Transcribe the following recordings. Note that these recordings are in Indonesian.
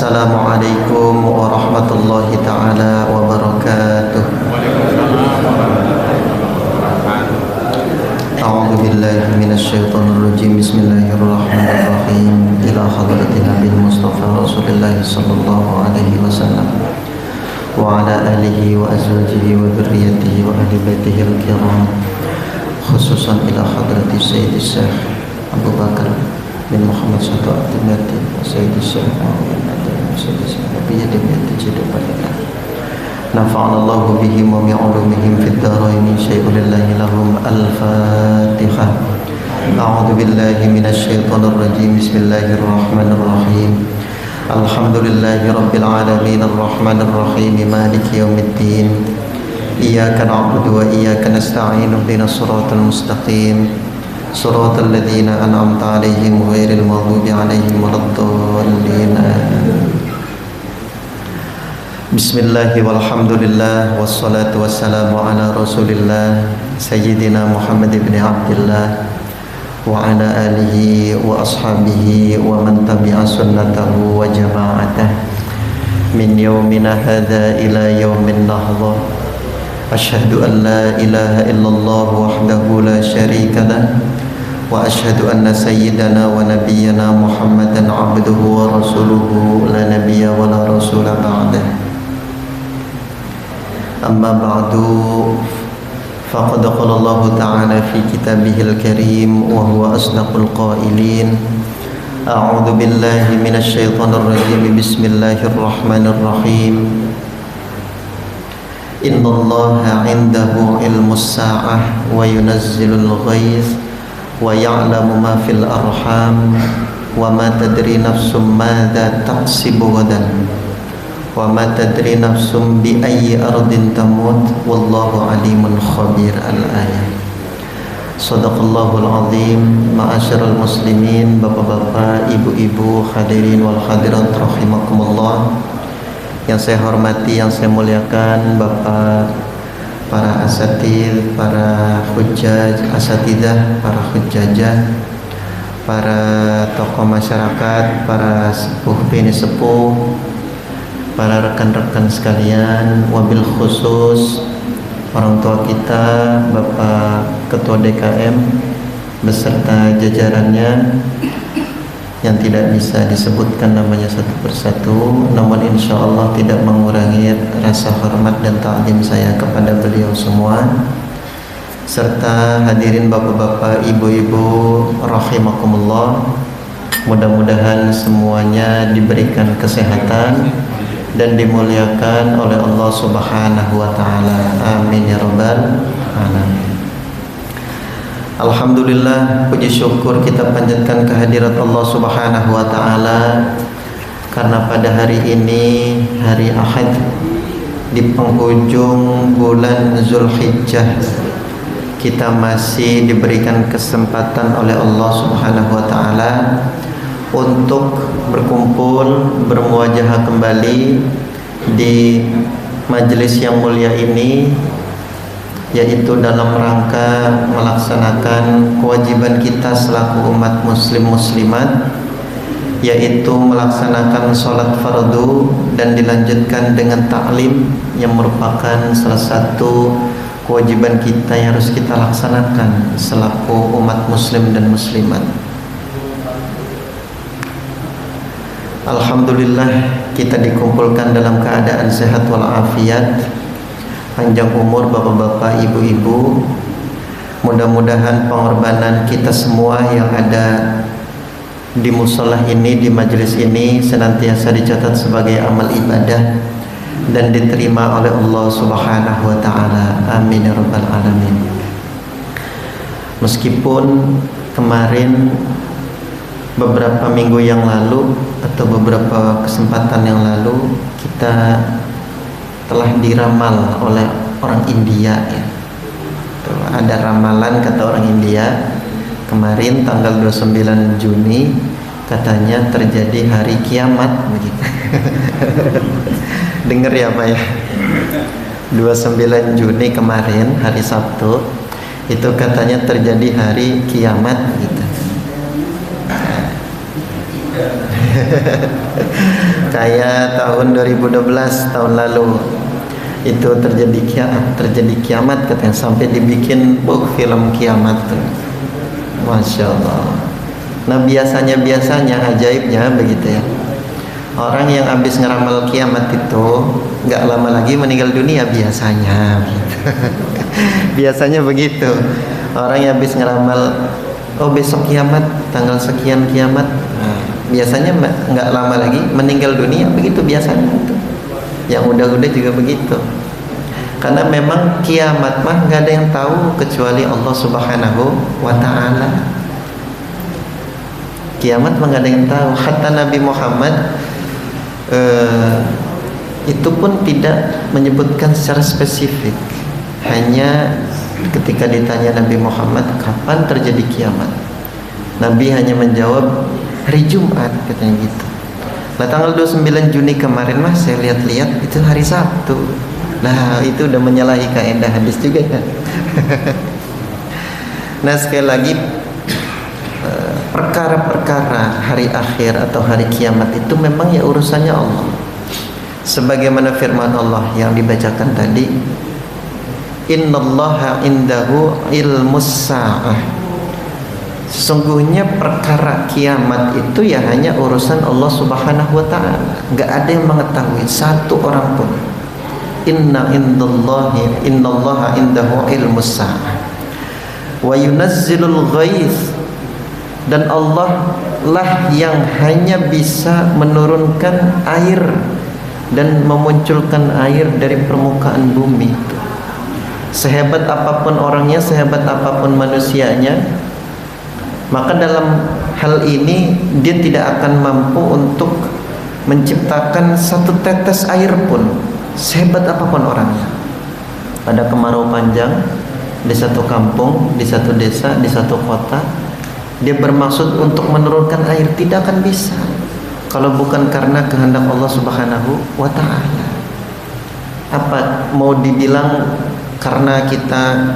Assalamualaikum warahmatullahi ta'ala wabarakatuh. A'udzu billahi minasyaitonir rajim. Bismillahirrahmanirrahim. Ila hadratin Nabil Mustafa Rasulullah sallallahu alaihi wasallam wa ala alihi wa azwajihi wa dzurriyyatihi wa ahli baitihi al-kiram, khususan ila hadrati Sayyidi Syekh Abu Bakar bin Muhammad Satu At-Timati wa Sayyidi Syekh Muhammad Sayyidi Syekh Nabiya Dimyati Jidubalillah. Nafa'anallahu bihim wa mi'ulumihim fid dharaini syai'ulillahi lahum. Al-Fatihah. A'udzu billahi minasyaitonir rajim. Bismillahirrahmanirrahim. Alhamdulillahi rabbil alamin arrahmanir rahim maliki yaumiddin. Iyyaka na'budu wa iyyaka nasta'in ihdinas siratal mustaqim siratal ladzina an'amta 'alaihim ghairil maghdubi 'alaihim waladdallin. Bismillah walhamdulillah wassalatu wassalamu ala rasulillah Sayyidina Muhammad ibn Abdillah wa ala alihi wa ashabihi wa man tabi'a sunnatahu wa jama'atah min yawmina hadha ila yawmin nahda. Asyhadu an la ilaha illallah wahdahu la syarika lah wa asyhadu anna sayyidana wa nabiyyana Muhammadan abduhu wa rasuluhu la nabiyya wa la rasula ba'dah. Amma ba'du, faqad qala Allah ta'ala fi kitabihil karim wa huwa asdaqul qailin. A'udzu billahi minasy syaithanir rajim. Bismillahirrahmanirrahim. Innallaha 'indahu ilmus sa'ah wa yunazzilul ghaits wa ya'lamu ma fil arham wa ma tadri nafsum madza taksibu ghadan wa ma tadri nafsum bi ayyi ardin tamut wallahu alimun khabir. Al-ayat. Shadaqallahul azim. Ma'asyiral muslimin, bapak-bapak, ibu-ibu, hadirin wal hadirat rahimakumullah. Yang saya hormati, yang saya muliakan bapak, para asatidz, para hujjaj, asatidah, para hujjajah, para tokoh masyarakat, para sepuh bini sepuh, para rekan-rekan sekalian, wabil khusus orang tua kita, Bapak Ketua DKM beserta jajarannya yang tidak bisa disebutkan namanya satu persatu, namun insya Allah tidak mengurangi rasa hormat dan ta'zim saya kepada beliau semua, serta hadirin bapak-bapak, ibu-ibu rahimakumullah. Mudah-mudahan semuanya diberikan kesehatan dan dimuliakan oleh Allah Subhanahu wa taala. Amin ya rabbal alamin. Alhamdulillah, puji syukur kita panjatkan kehadirat Allah Subhanahu wa taala karena pada hari ini, hari Ahad di penghujung bulan Zulhijjah, kita masih diberikan kesempatan oleh Allah Subhanahu wa taala untuk berkumpul, bermuajahah kembali di majelis yang mulia ini, yaitu dalam rangka melaksanakan kewajiban kita selaku umat muslim muslimat, yaitu melaksanakan sholat fardu dan dilanjutkan dengan ta'lim yang merupakan salah satu kewajiban kita yang harus kita laksanakan selaku umat muslim dan muslimat. Alhamdulillah, kita dikumpulkan dalam keadaan sehat walafiat, panjang umur bapak-bapak, ibu-ibu. Mudah-mudahan pengorbanan kita semua yang ada di musholah ini, di majelis ini, senantiasa dicatat sebagai amal ibadah dan diterima oleh Allah Subhanahu wa taala. Amin ya rabbal alamin. Meskipun kemarin, beberapa minggu yang lalu atau beberapa kesempatan yang lalu, kita telah diramal oleh orang India ya. Tuh, ada ramalan kata orang India kemarin tanggal 29 Juni katanya terjadi hari kiamat begitu. Dengar ya Pak ya. 29 Juni kemarin hari Sabtu itu katanya terjadi hari kiamat gitu. Kayak tahun 2012 tahun lalu itu terjadi kiamat katanya, sampai dibikin film kiamat tuh. Masya Allah. Nah biasanya ajaibnya begitu ya, orang yang habis ngeramal kiamat itu nggak lama lagi meninggal dunia biasanya gitu. Biasanya begitu, orang yang habis ngeramal, oh besok kiamat, tanggal sekian kiamat, biasanya nggak lama lagi meninggal dunia, begitu biasanya itu. Yang udah-udah juga begitu. Karena memang kiamat mah nggak ada yang tahu kecuali Allah Subhanahu wa Ta'ala. Kiamat mah nggak ada yang tahu. Hatta Nabi Muhammad itu pun tidak menyebutkan secara spesifik. Hanya ketika ditanya Nabi Muhammad kapan terjadi kiamat, Nabi hanya menjawab hari Jumat katanya gitu. Nah tanggal 29 Juni kemarin mah saya lihat-lihat itu hari Sabtu. Nah itu udah menyalahi kaidah hadis juga ya. Nah sekali lagi, perkara-perkara hari akhir atau hari kiamat itu memang ya urusannya Allah. Sebagaimana firman Allah yang dibacakan tadi, innallaha indahu ilmus sa'ah. Sesungguhnya perkara kiamat itu ya hanya urusan Allah Subhanahu wa Ta'ala. Gak ada yang mengetahui satu orang pun. Innallaha indahu ilmus sa'ah wa yunazzilul ghaiz. Dan Allah lah yang hanya bisa menurunkan air dan memunculkan air dari permukaan bumi. Sehebat apapun orangnya, sehebat apapun manusianya, maka dalam hal ini dia tidak akan mampu untuk menciptakan satu tetes air pun, sehebat apapun orangnya. Pada kemarau panjang di satu kampung, di satu desa, di satu kota, dia bermaksud untuk menurunkan air, tidak akan bisa kalau bukan karena kehendak Allah Subhanahu wa Ta'ala. Apa mau dibilang karena kita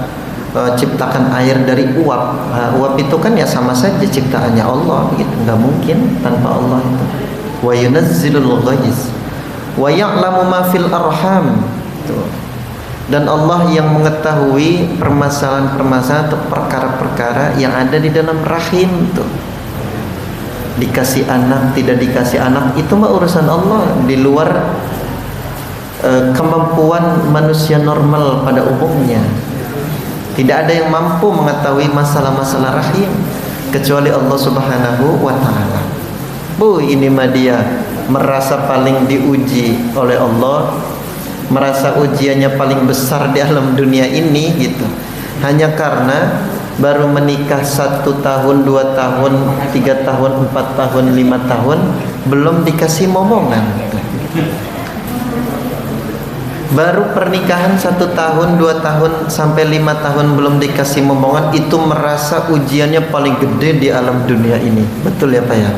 ciptakan air dari uap? Uap itu kan ya sama saja ciptaannya Allah, begitu. Nggak mungkin tanpa Allah itu. Wa yunazzilul ghaiz wa ya'lamu ma fil arham. Dan Allah yang mengetahui permasalahan-permasalahan atau perkara-perkara yang ada di dalam rahim tuh. Dikasih anak, tidak dikasih anak, itu mah urusan Allah, di luar kemampuan manusia normal pada umumnya. Tidak ada yang mampu mengetahui masalah-masalah rahim kecuali Allah Subhanahu wa Ta'ala. Ini mah dia merasa paling diuji oleh Allah, merasa ujiannya paling besar di alam dunia ini gitu. Hanya karena baru menikah 1 tahun, 2 tahun, 3 tahun, 4 tahun, 5 tahun belum dikasih momongan. Baru pernikahan 1 tahun, 2 tahun sampai 5 tahun belum dikasih momongan, itu merasa ujiannya paling gede di alam dunia ini. Betul ya Pak ya?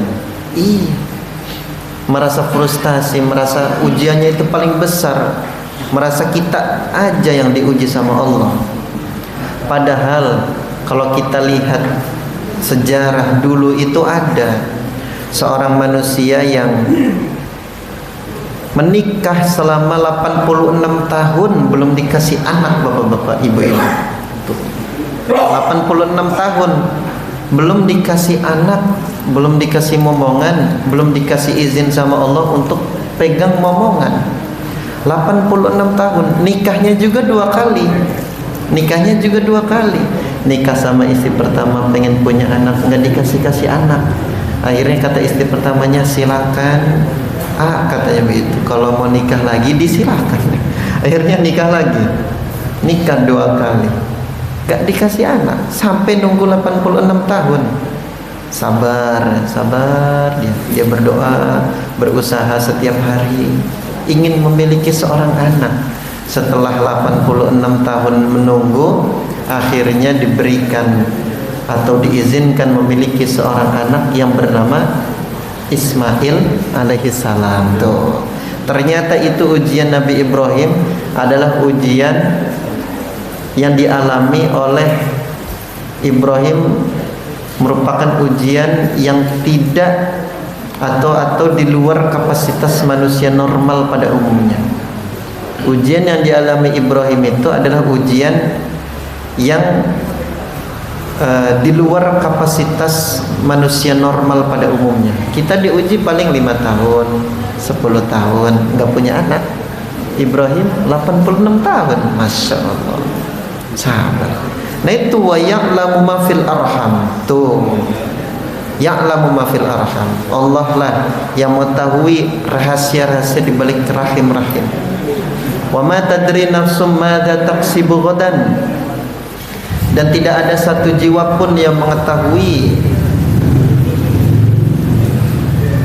Iya. Merasa frustasi, merasa ujiannya itu paling besar. Merasa kita aja yang diuji sama Allah. Padahal kalau kita lihat sejarah dulu itu ada seorang manusia yang menikah selama 86 tahun belum dikasih anak, bapak-bapak, ibu-ibu. 86 tahun belum dikasih anak, belum dikasih momongan, belum dikasih izin sama Allah untuk pegang momongan. 86 tahun, nikahnya juga 2 kali. Nikahnya juga 2 kali. Nikah sama istri pertama pengen punya anak, nggak dikasih anak. Akhirnya kata istri pertamanya, silakan, katanya begitu. Kalau mau nikah lagi disilahkan. Akhirnya nikah lagi. Nikah 2 kali. Nggak dikasih anak sampai nunggu 86 tahun. Sabar dia berdoa, berusaha setiap hari ingin memiliki seorang anak. Setelah 86 tahun menunggu, akhirnya diberikan atau diizinkan memiliki seorang anak yang bernama Ismail alaihissalam. Tuh, ternyata itu ujian Nabi Ibrahim adalah ujian yang dialami oleh Ibrahim, merupakan ujian yang tidak atau di luar kapasitas manusia normal pada umumnya. Ujian yang dialami Ibrahim itu adalah ujian yang di luar kapasitas manusia normal pada umumnya. Kita diuji paling 5 tahun, 10 tahun, nggak punya anak. Ibrahim 86 tahun, Masya Allah, sabar. Nah itu wa ya'lamu ma fil arham. Tuh, ya'lamu ma fil arham. Allah lah yang mengetahui rahasia-rahasia di balik rahim-rahim. Wa ma tadri nafsum madza taksibu ghadan. Dan tidak ada satu jiwa pun yang mengetahui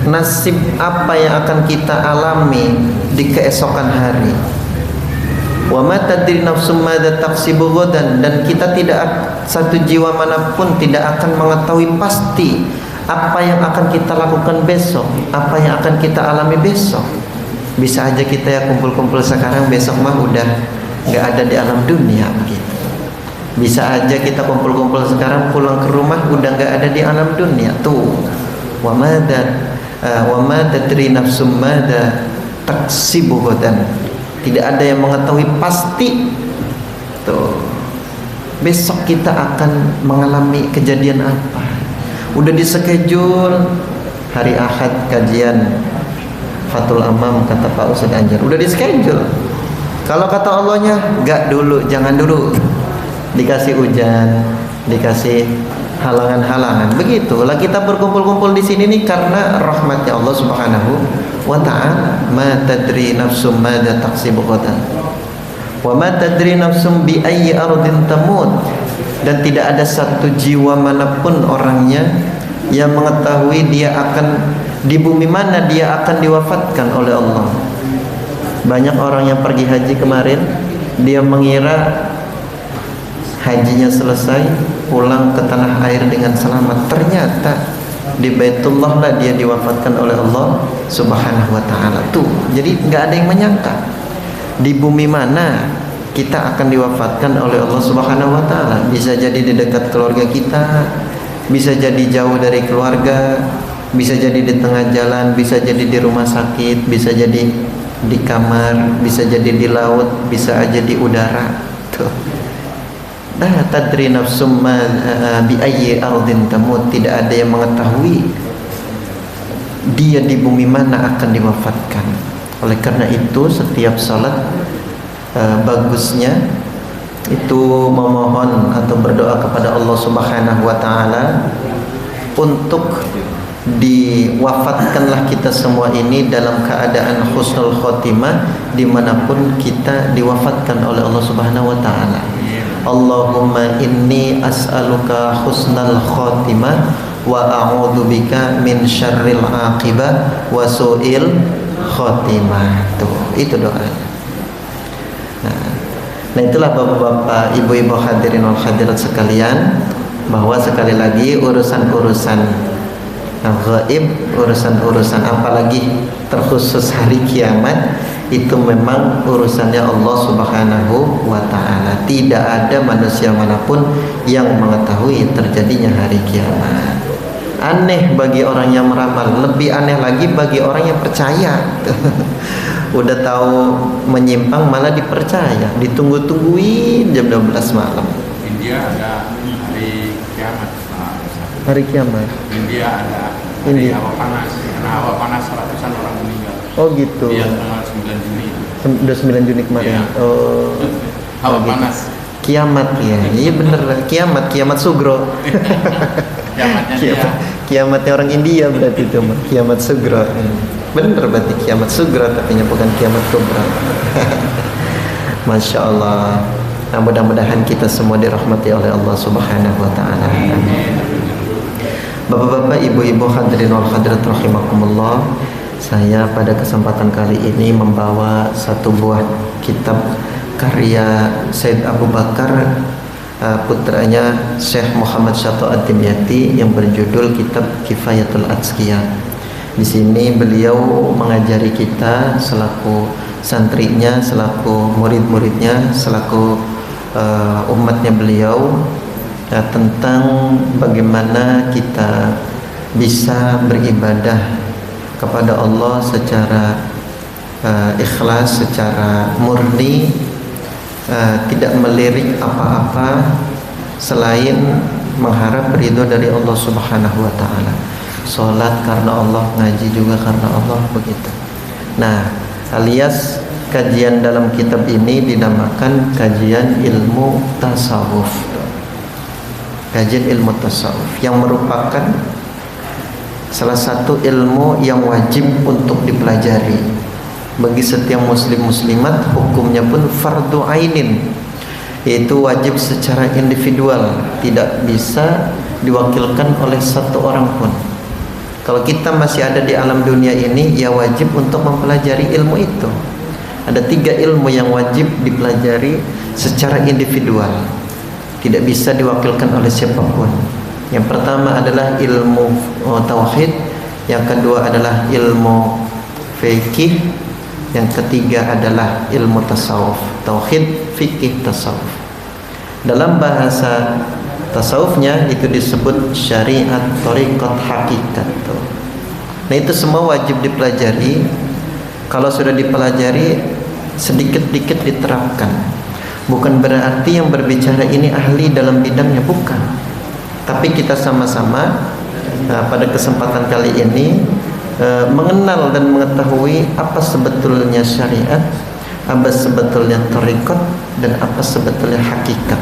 nasib apa yang akan kita alami di keesokan hari. Wa ma tadri nafsum madza taksibu ghadan. Dan kita tidak, satu jiwa manapun tidak akan mengetahui pasti apa yang akan kita lakukan besok, apa yang akan kita alami besok. Bisa aja kita ya kumpul-kumpul sekarang, besok mah udah nggak ada di alam dunia begitu. Bisa aja kita kumpul-kumpul sekarang, pulang ke rumah udah nggak ada di alam dunia. Tuh, wa ma tadri nafsum madza taksibu ghadan. Tidak ada yang mengetahui pasti tuh besok kita akan mengalami kejadian apa. Udah di schedule hari Ahad kajian Fathul Amam, kata Pak Ustadz Anjar, udah di schedule. Kalau kata Allahnya enggak dulu, jangan dulu. Dikasih hujan, dikasih halangan-halangan. Begitulah kita berkumpul-kumpul di sini nih karena rahmatnya Allah Subhanahu wa ta'ala. Ma tadri nafsum madza taksibu ghadan. Wa ma tadri nafsum bi ayyi ardin tamut. Dan tidak ada satu jiwa manapun orangnya yang mengetahui dia akan di bumi mana dia akan diwafatkan oleh Allah. Banyak orang yang pergi haji kemarin, dia mengira hajinya selesai, pulang ke tanah air dengan selamat. Ternyata di Baitullah lah dia diwafatkan oleh Allah Subhanahu wa ta'ala. Tuh, jadi nggak ada yang menyangka di bumi mana kita akan diwafatkan oleh Allah Subhanahu wa ta'ala. Bisa jadi di dekat keluarga kita, bisa jadi jauh dari keluarga, bisa jadi di tengah jalan, bisa jadi di rumah sakit, bisa jadi di kamar, bisa jadi di laut, bisa aja di udara. Tuh. La tadri nafsum bi ayyi ardin tamut. Tidak ada yang mengetahui dia di bumi mana akan diwafatkan. Oleh karena itu setiap salat bagusnya itu memohon atau berdoa kepada Allah Subhanahu wa ta'ala untuk diwafatkanlah kita semua ini dalam keadaan husnul khotimah dimanapun kita diwafatkan oleh Allah Subhanahu wa ta'ala. Allahumma inni as'aluka husnal khotimah wa a'udzubika min syarril aqibah wa su'il khotimah. Tuh, itu doanya. Nah itulah bapak-bapak, ibu-ibu hadirin wal hadirat sekalian, bahwa sekali lagi urusan-urusan gaib, urusan-urusan apalagi terkhusus hari kiamat, itu memang urusannya Allah Subhanahu wa ta'ala. Tidak ada manusia manapun yang mengetahui terjadinya hari kiamat. Aneh bagi orang yang meramal, lebih aneh lagi bagi orang yang percaya. Udah tahu menyimpang malah dipercaya, ditunggu-tungguin jam 12 malam. India ada hari kiamat. Hari kiamat. India ada hari hawa panas. Karena hawa panas ratusan orang meninggal. Oh gitu. Iya, tanggal 9 Juni. Udah 9 Juni kemarin. Ya. Oh. Hawa gitu. panas. Kiamat ya. Iya bener, kiamat sugro. Kiamatnya Kiamatnya orang India berarti itu mah. Kiamat sugro. Bener berarti kiamat sugro tapi bukan kiamat kubra. Masya Allah. Nah, mudah-mudahan kita semua dirahmati oleh Allah Subhanahu wa ta'ala. Bapak-bapak, ibu-ibu hadirin wal hadirat rahimakumullah, saya pada kesempatan kali ini membawa satu buah kitab karya Said Abu Bakar, putranya Syekh Muhammad Syato Ad-Dimyati, yang berjudul kitab Kifayatul Atqiyah. Di sini beliau mengajari kita selaku santrinya, selaku murid-muridnya, selaku umatnya beliau tentang bagaimana kita bisa beribadah kepada Allah secara ikhlas, secara murni, tidak melirik apa-apa selain mengharap ridho dari Allah Subhanahu wa taala. Salat karena Allah, ngaji juga karena Allah, begitu. Nah, alias kajian dalam kitab ini dinamakan kajian ilmu tasawuf. Kajian ilmu tasawuf yang merupakan salah satu ilmu yang wajib untuk dipelajari bagi setiap muslim muslimat. Hukumnya pun fardu ainin, yaitu wajib secara individual, tidak bisa diwakilkan oleh satu orang pun. Kalau kita masih ada di alam dunia ini, ya wajib untuk mempelajari ilmu itu. Ada 3 ilmu yang wajib dipelajari secara individual, tidak bisa diwakilkan oleh siapapun. Yang pertama adalah ilmu tauhid, yang kedua adalah ilmu fikih, yang ketiga adalah ilmu tasawuf. Tauhid, fikih, tasawuf. Dalam bahasa tasawufnya itu disebut syariat, thariqat, hakikat. Nah, itu semua wajib dipelajari. Kalau sudah dipelajari, sedikit-sedikit diterapkan. Bukan berarti yang berbicara ini ahli dalam bidangnya, bukan. Tapi kita sama-sama pada kesempatan kali ini mengenal dan mengetahui apa sebetulnya syariat, apa sebetulnya thariqat, dan apa sebetulnya hakikat.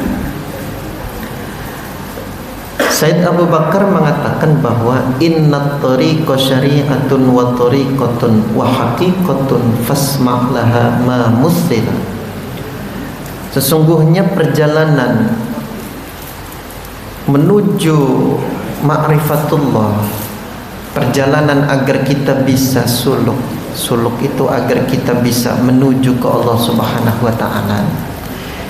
Said Abu Bakar mengatakan bahwa innat thariqa syari'atun wa thariqatun wa haqiqatun fasma' laha ma mussila. Sesungguhnya perjalanan menuju ma'rifatullah, perjalanan agar kita bisa suluk itu agar kita bisa menuju ke Allah Subhanahu wa taala,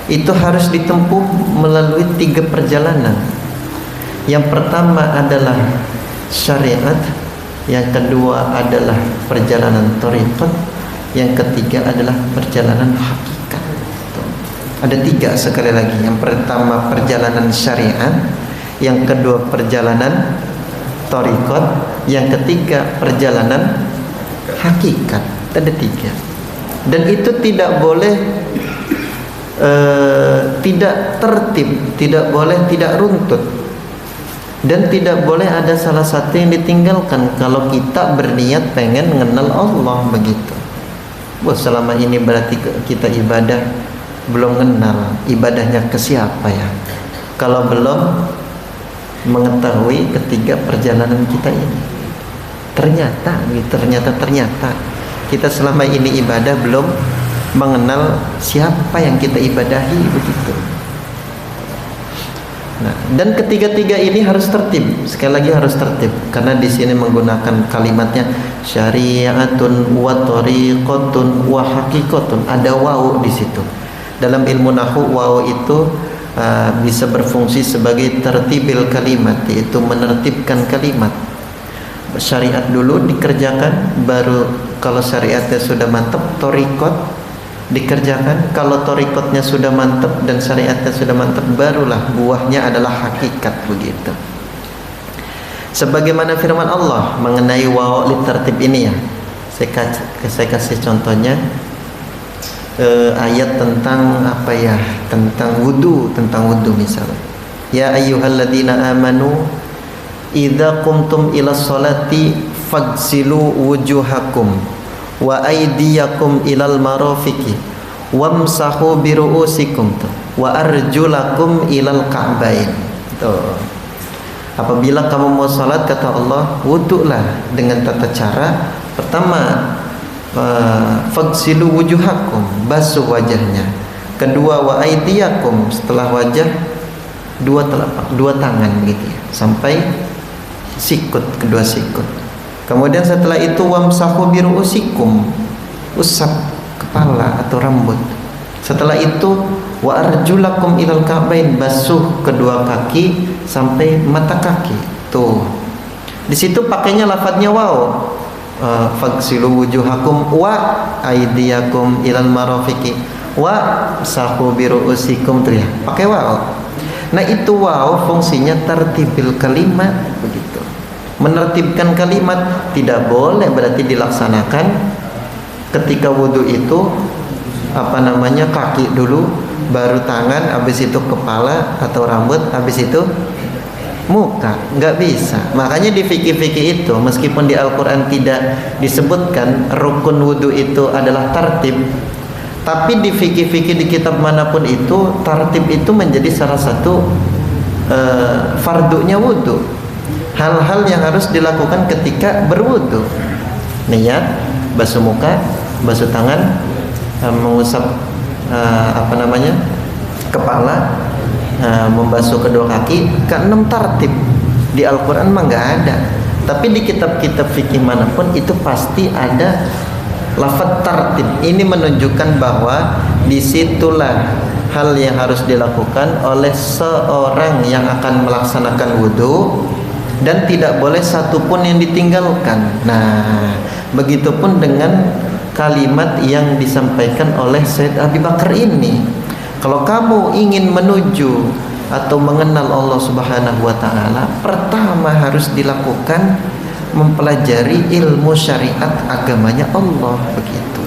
itu harus ditempuh melalui 3 perjalanan. Yang pertama adalah syariat, yang kedua adalah perjalanan thariqat, yang ketiga adalah perjalanan hakikat. Ada 3 sekali lagi. Yang pertama perjalanan syariat, yang kedua perjalanan thariqat, yang ketiga perjalanan hakikat. Ada 3. Dan itu tidak boleh tidak tertib, tidak boleh tidak runtut, dan tidak boleh ada salah satu yang ditinggalkan kalau kita berniat pengen mengenal Allah, begitu. Wah, selama ini berarti kita ibadah belum kenal ibadahnya ke siapa ya, kalau belum mengetahui ketiga perjalanan kita ini. Ternyata kita selama ini ibadah belum mengenal siapa yang kita ibadahi, begitu. Nah, dan ketiga-tiga ini harus tertib. Sekali lagi harus tertib, karena di sini menggunakan kalimatnya syariatun wa thariqatun wa haqiqatun. Ada wawu di situ. Dalam ilmu nahwu, wawu itu bisa berfungsi sebagai tertibil kalimat, yaitu menertibkan kalimat. Syariat dulu dikerjakan, baru kalau syariatnya sudah mantap, thariqat dikerjakan. Kalau thariqatnya sudah mantap dan syariatnya sudah mantap, barulah buahnya adalah hakikat, begitu. Sebagaimana firman Allah mengenai wawu li tertib ini ya. Saya kasih contohnya ayat tentang apa ya? Tentang wudu misalnya. Ya ayyuhalladzina amanu idza qumtum ila sholati faghsilu wujuhakum wa aydiyakum ilal marafiqi wamsahu biru'usikum wa arjulakum ilal ka'bain. Tuh. Apabila kamu mau salat, kata Allah, wudulah dengan tata cara pertama faghsilu wujuhakum, basuh wajahnya. Kedua wa aydiyakum, setelah wajah dua tangan begitu ya, sampai sikut, kedua sikut. Kemudian setelah itu wamsahu biru'usikum, usap kepala atau rambut. Setelah itu wa arjulakum ilal ka'bain, basuh kedua kaki sampai mata kaki. Tuh. Di situ pakainya lafadznya waw. Faghsilu wujuhakum wa aydiyakum ilal marafiqi wa sahu biru'usikum, tuh ya. Pakai waw. Nah, itu waw fungsinya tertibil kalimat, begitu. menertibkan kalimat. Tidak boleh berarti dilaksanakan ketika wudhu itu kaki dulu, baru tangan, habis itu kepala atau rambut, habis itu muka. Nggak bisa. Makanya di fikih-fikih itu, meskipun di Al-Quran tidak disebutkan rukun wudhu itu adalah tartib, tapi di fikih-fikih di kitab manapun itu, tartib itu menjadi salah satu fardunya wudhu. Hal-hal yang harus dilakukan ketika berwudhu: niat, basuh muka, basuh tangan, mengusap kepala, membasuh kedua kaki. Keenam tartib. Di Al-Quran mah nggak ada, tapi di kitab-kitab fikih manapun itu pasti ada lafaz tartib. Ini menunjukkan bahwa disitulah hal yang harus dilakukan oleh seorang yang akan melaksanakan wudhu, dan tidak boleh satupun yang ditinggalkan. Nah, begitupun dengan kalimat yang disampaikan oleh Said Abi Bakar ini. Kalau kamu ingin menuju atau mengenal Allah Subhanahu wa taala, pertama harus dilakukan mempelajari ilmu syariat agamanya Allah, begitu.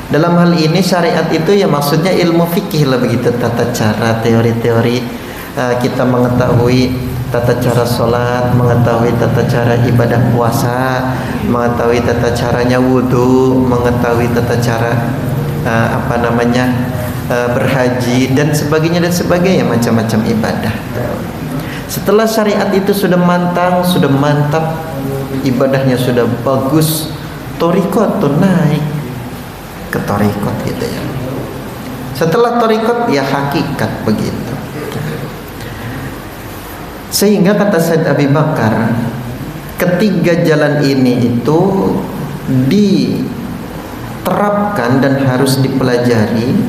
Dalam hal ini syariat itu ya maksudnya ilmu fikih lah, begitu, tata cara, teori-teori. Kita mengetahui tata cara sholat, mengetahui tata cara ibadah puasa, mengetahui tata caranya wudhu, mengetahui tata cara berhaji dan sebagainya, macam-macam ibadah. Setelah syariat itu sudah mantap, ibadahnya sudah bagus, thariqat tuh naik ke thariqat gitu ya. Setelah thariqat ya hakikat, begitu. Sehingga kata Said Abi Bakar, ketiga jalan ini itu diterapkan dan harus dipelajari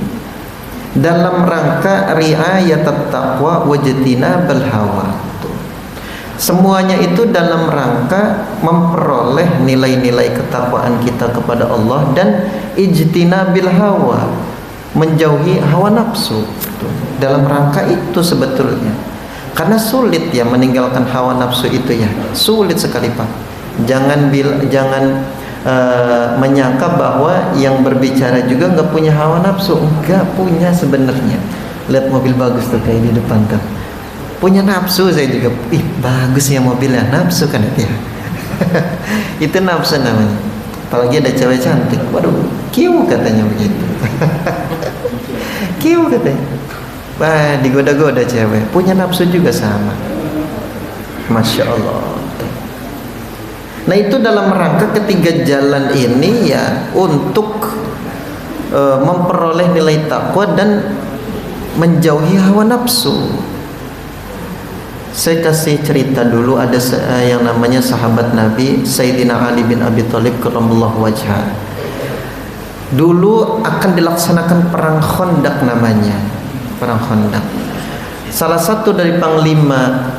dalam rangka ri'ayat taqwa wajtinabal hawa. Semuanya itu dalam rangka memperoleh nilai-nilai ketakwaan kita kepada Allah dan ijtinabil hawa, menjauhi hawa nafsu. Dalam rangka itu sebetulnya. Karena sulit ya meninggalkan hawa nafsu itu ya, sulit sekali Pak. Jangan menyangka bahwa yang berbicara juga nggak punya hawa nafsu. Nggak punya sebenarnya. Lihat mobil bagus tuh kayak di depan tuh, punya nafsu. Saya juga, bagus ya mobilnya, nafsu kan itu ya. Itu nafsu namanya. Apalagi ada cewek cantik, waduh, kiu katanya begitu. Kiu katanya. Wah, digoda-goda cewek, punya nafsu juga sama. Masya Allah. Nah, itu dalam rangka ketiga jalan ini ya untuk memperoleh nilai takwa dan menjauhi hawa nafsu. Saya kasih cerita dulu, ada yang namanya sahabat Nabi Sayyidina Ali bin Abi Thalib karramallahu wajhah. Dulu akan dilaksanakan perang Khandaq namanya. Perang Khandaq. Salah satu dari panglima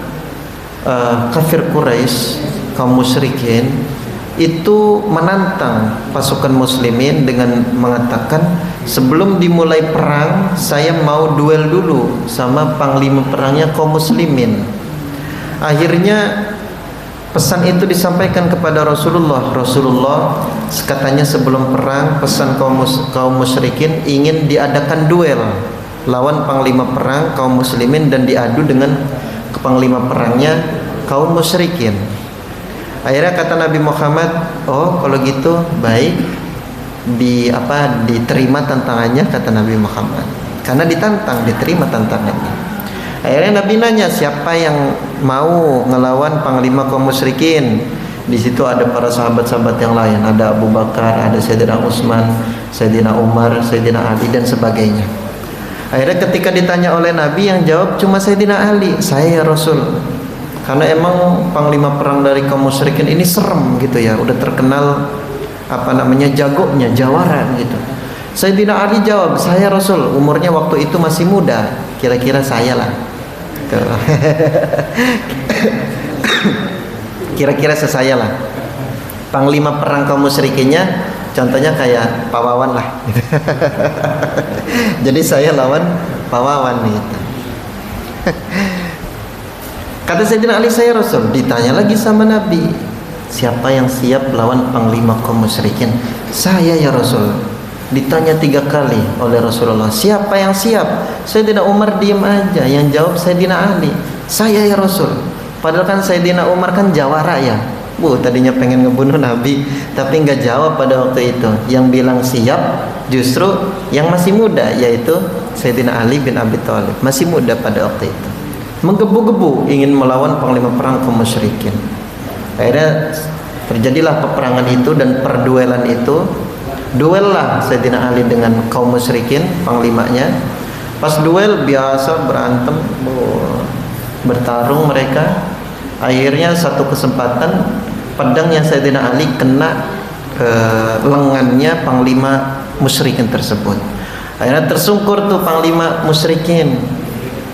kafir Quraisy, kaum musyrikin, itu menantang pasukan muslimin dengan mengatakan, sebelum dimulai perang saya mau duel dulu sama panglima perangnya kaum muslimin. Akhirnya pesan itu disampaikan kepada Rasulullah. Rasulullah katanya sebelum perang pesan kaum musyrikin ingin diadakan duel lawan panglima perang kaum muslimin dan diadu dengan panglima perangnya kaum musyrikin. Akhirnya kata Nabi Muhammad, oh kalau gitu baik, diterima tantangannya, kata Nabi Muhammad. Karena ditantang, diterima tantangannya. Akhirnya Nabi nanya, siapa yang mau ngelawan panglima kaum musyrikin? Di situ ada para sahabat-sahabat yang lain, ada Abu Bakar, ada Sayyidina Utsman, Sayyidina Umar, Sayyidina Ali dan sebagainya. Akhirnya ketika ditanya oleh Nabi, yang jawab cuma Sayyidina Ali, saya ya Rasul. Karena emang panglima perang dari kaum musyrikin ini serem gitu ya, udah terkenal jagonya, jawara gitu. Sayyidina Ali jawab, saya Rasul, umurnya waktu itu masih muda, kira-kira saya lah. Kira-kira saya lah. Panglima perang kaum musyrikinnya contohnya kayak Pak Wawan lah. Jadi saya lawan Pak Wawan gitu. Kata Sayyidina Ali, saya Rasul. Ditanya lagi sama Nabi, siapa yang siap lawan panglima kaum musyrikin? Saya ya Rasul. Ditanya 3 kali oleh Rasulullah, siapa yang siap? Sayyidina Umar diam aja, yang jawab Sayyidina Ali. Saya ya Rasul. Padahal kan Sayyidina Umar kan jawara ya. Tadinya pengen ngebunuh Nabi, tapi nggak jawab pada waktu itu. Yang bilang siap justru yang masih muda, yaitu Sayyidina Ali bin Abi Thalib. Masih muda pada waktu itu, menggebu-gebu ingin melawan panglima perang kaum musyrikin. Akhirnya terjadilah peperangan itu dan perduelan itu. Duel lah Sayyidina Ali dengan kaum musyrikin, panglimanya. Pas duel biasa berantem, bertarung mereka. Akhirnya satu kesempatan pedangnya Sayyidina Ali kena lengannya panglima musyrikin tersebut. Akhirnya tersungkur tuh panglima musyrikin,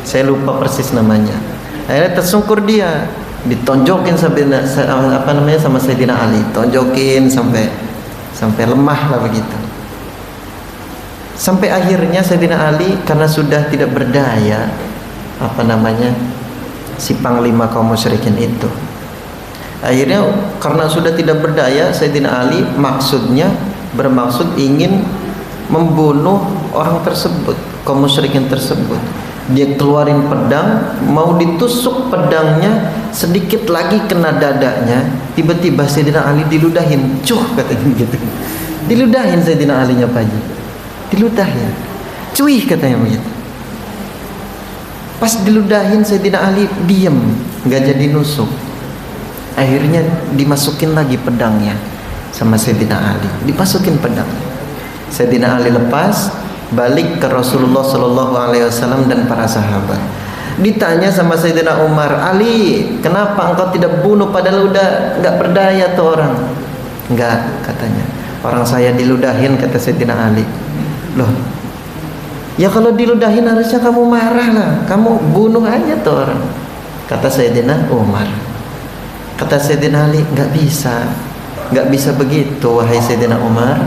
saya lupa persis namanya. Akhirnya tersungkur dia, ditonjokin sama Sayyidina Ali, tonjokin sampai lemah lah begitu. Sampai akhirnya Sayyidina Ali karena sudah tidak berdaya si panglima kaum musyrikin itu. Akhirnya karena sudah tidak berdaya, Sayyidina Ali bermaksud ingin membunuh orang tersebut, kaum musyrikin tersebut. Dia keluarin pedang, mau ditusuk pedangnya, sedikit lagi kena dadanya. Tiba-tiba Sayyidina Ali diludahin, katanya gitu. Diludahin Sayyidina Alinya Pak Haji. Diludahin, cuih katanya begitu. Pas diludahin Sayyidina Ali diem, nggak jadi nusuk. Akhirnya dimasukin lagi pedangnya sama Sayyidina Ali, dimasukin pedangnya. Sayyidina Ali lepas, balik ke Rasulullah SAW dan para sahabat. Ditanya sama Sayyidina Umar, Ali, kenapa engkau tidak bunuh padahal udah nggak berdaya tuh orang? Nggak, katanya. Orang saya diludahin, kata Sayyidina Ali. Loh, ya kalau diludahin harusnya kamu marah lah, kamu bunuh aja tuh orang, kata Sayyidina Umar. Kata Sayyidina Ali, nggak bisa begitu wahai Sayyidina Umar.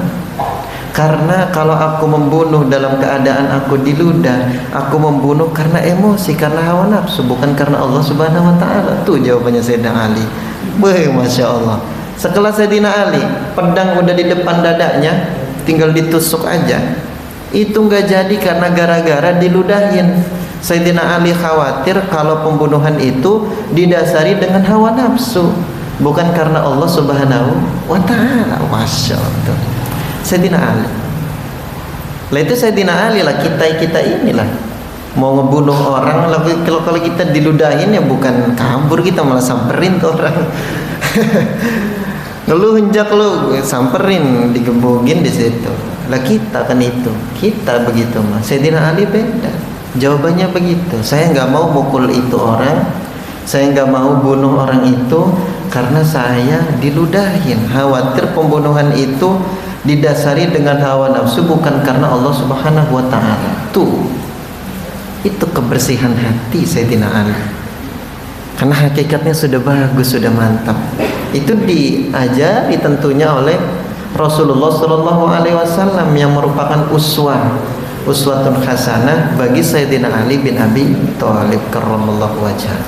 Karena kalau aku membunuh dalam keadaan aku diludah, aku membunuh karena emosi, karena hawa nafsu, bukan karena Allah Subhanahu wa ta'ala. Tuh jawabannya Sayyidina Ali. Masya Allah. Sekelas Sayyidina Ali, pedang udah di depan dadanya, tinggal ditusuk aja. Itu nggak jadi karena gara-gara diludahin. Sayyidina Ali khawatir kalau pembunuhan itu didasari dengan hawa nafsu, bukan karena Allah Subhanahu wa ta'ala. Masya Allah. Sayyidina Ali. Lah itu Sayyidina Ali lah, kita inilah mau ngebunuh orang, kalau kita diludahin ya bukan kabur, kita malah samperin ke orang. Lu henjak lu samperin, digebugin di situ. Lah kita kan itu, kita begitu mah. Sayyidina Ali beda, jawabannya begitu. Saya nggak mau mukul itu orang, saya nggak mau bunuh orang itu karena saya diludahin. Khawatir pembunuhan itu didasari dengan hawa nafsu, bukan karena Allah Subhanahu wa ta'ala. Tuh, itu kebersihan hati Sayyidina Ali. Karena hakikatnya sudah bagus, sudah mantap. Itu diajari tentunya oleh Rasulullah SAW yang merupakan uswatun hasanah bagi Sayyidina Ali bin Abi Thalib karramallahu wajhah.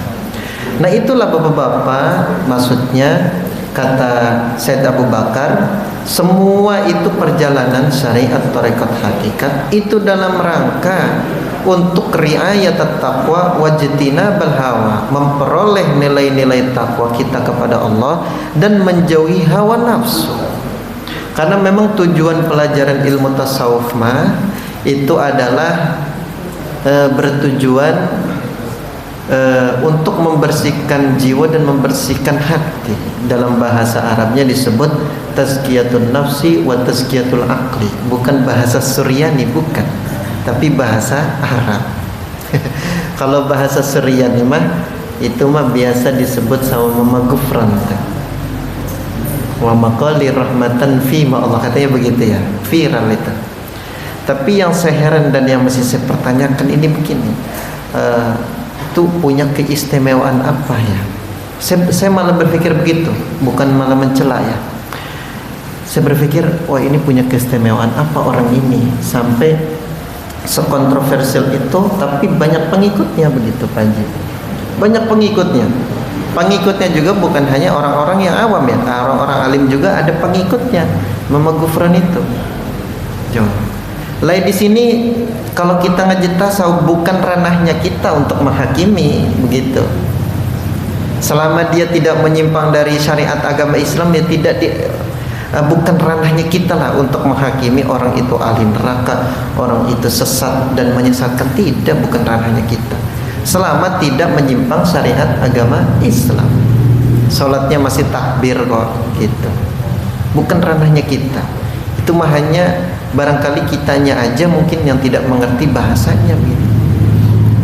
Nah itulah bapak-bapak, maksudnya kata Said Abu Bakar, semua itu perjalanan syariat tarekat hakikat itu dalam rangka untuk riayat taqwa wajtinabal hawa, memperoleh nilai-nilai takwa kita kepada Allah dan menjauhi hawa nafsu. Karena memang tujuan pelajaran ilmu tasawuf itu adalah bertujuan untuk membersihkan jiwa dan membersihkan hati. Dalam bahasa Arabnya disebut tazkiyatun nafsi wa tazkiyatul aqli. Bukan bahasa Suryani, bukan, tapi bahasa Arab. Kalau bahasa Suryani itu biasa disebut sama Mama Gufran, wa maqali rahmatan fi ma Allah, katanya begitu ya, viral itu. Tapi yang saya heran dan yang masih saya pertanyakan ini begini, itu punya keistimewaan apa ya? Saya malah berpikir begitu, bukan malah mencela ya. Saya berpikir, wah ini punya keistimewaan apa orang ini sampai sekontroversial itu, tapi banyak pengikutnya begitu Pak Haji. Banyak pengikutnya. Pengikutnya juga bukan hanya orang-orang yang awam ya, orang-orang alim juga ada pengikutnya memagufran itu. Jom. Lain di sini kalau kita ngajit tasawuf bukan ranahnya kita untuk menghakimi begitu. Selama dia tidak menyimpang dari syariat agama Islam, dia tidak bukan ranahnya kita lah untuk menghakimi orang itu ahli neraka, orang itu sesat dan menyesatkan. Tidak, bukan ranahnya kita. Selama tidak menyimpang syariat agama Islam, sholatnya masih takbir kok gitu, bukan ranahnya kita. Itu mah hanya barangkali kitanya aja mungkin yang tidak mengerti bahasanya gitu.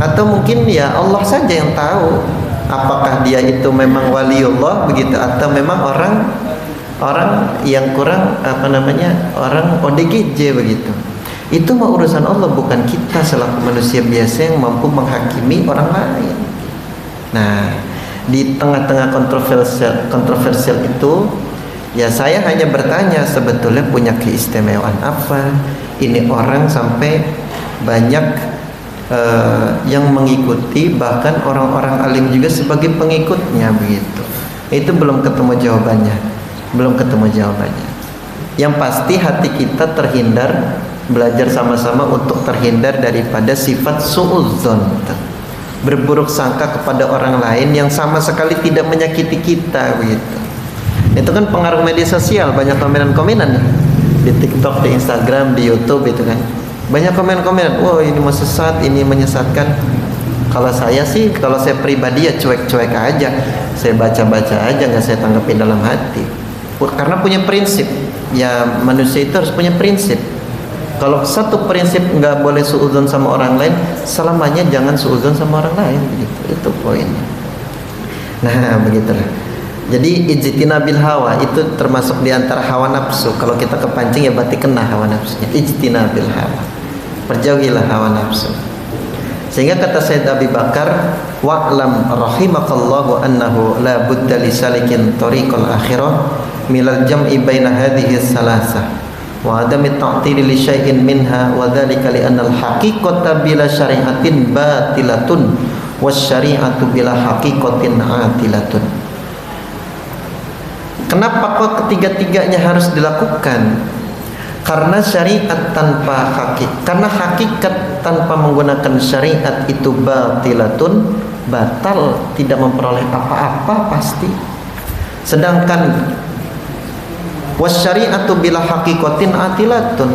Atau mungkin ya Allah saja yang tahu apakah dia itu memang waliullah begitu, atau memang orang yang kurang orang ODGJ begitu. Itu mah urusan Allah, bukan kita selaku manusia biasa yang mampu menghakimi orang lain. Nah, di tengah-tengah kontroversial itu, ya saya hanya bertanya sebetulnya punya keistimewaan apa ini orang sampai banyak yang mengikuti, bahkan orang-orang alim juga sebagai pengikutnya begitu. Itu belum ketemu jawabannya. Yang pasti hati kita terhindar, belajar sama-sama untuk terhindar daripada sifat suudzon, berburuk sangka kepada orang lain yang sama sekali tidak menyakiti kita begitu. Itu kan pengaruh media sosial, banyak komenan-komenan ya. Di TikTok, di Instagram, di YouTube itu kan banyak komen-komen, wah ini mau sesat, ini menyesatkan. Kalau saya pribadi ya cuek-cuek aja, saya baca-baca aja, nggak saya tanggapin dalam hati. Karena punya prinsip, ya manusia itu harus punya prinsip. Kalau satu prinsip nggak boleh suudzon sama orang lain, selamanya jangan suudzon sama orang lain, begitu. Itu poinnya. Nah, begitulah. Jadi ijtinabil hawa itu termasuk diantara hawa nafsu. Kalau kita kepancing ya berarti kena hawa nafsunya. Ijtinabil hawa, perjauhilah hawa nafsu. Sehingga kata Sayyid Abi Bakar, wa'lam rahimakallahu annahu la budda li salikin tariqal akhirah milal jam'i baina hadhihi salasah wa adami ta'tili li syai'in minha wa dzalika li anna al-haqiqata bila syari'atin batilatun wasyari'atu bila haqiqatin atilatun. Kenapa kok ketiga-tiganya harus dilakukan? Karena syariat tanpa karena hakikat tanpa menggunakan syariat itu batilatun, batal, tidak memperoleh apa-apa pasti. Sedangkan wasyari'atu bila haqiqatin atilatun,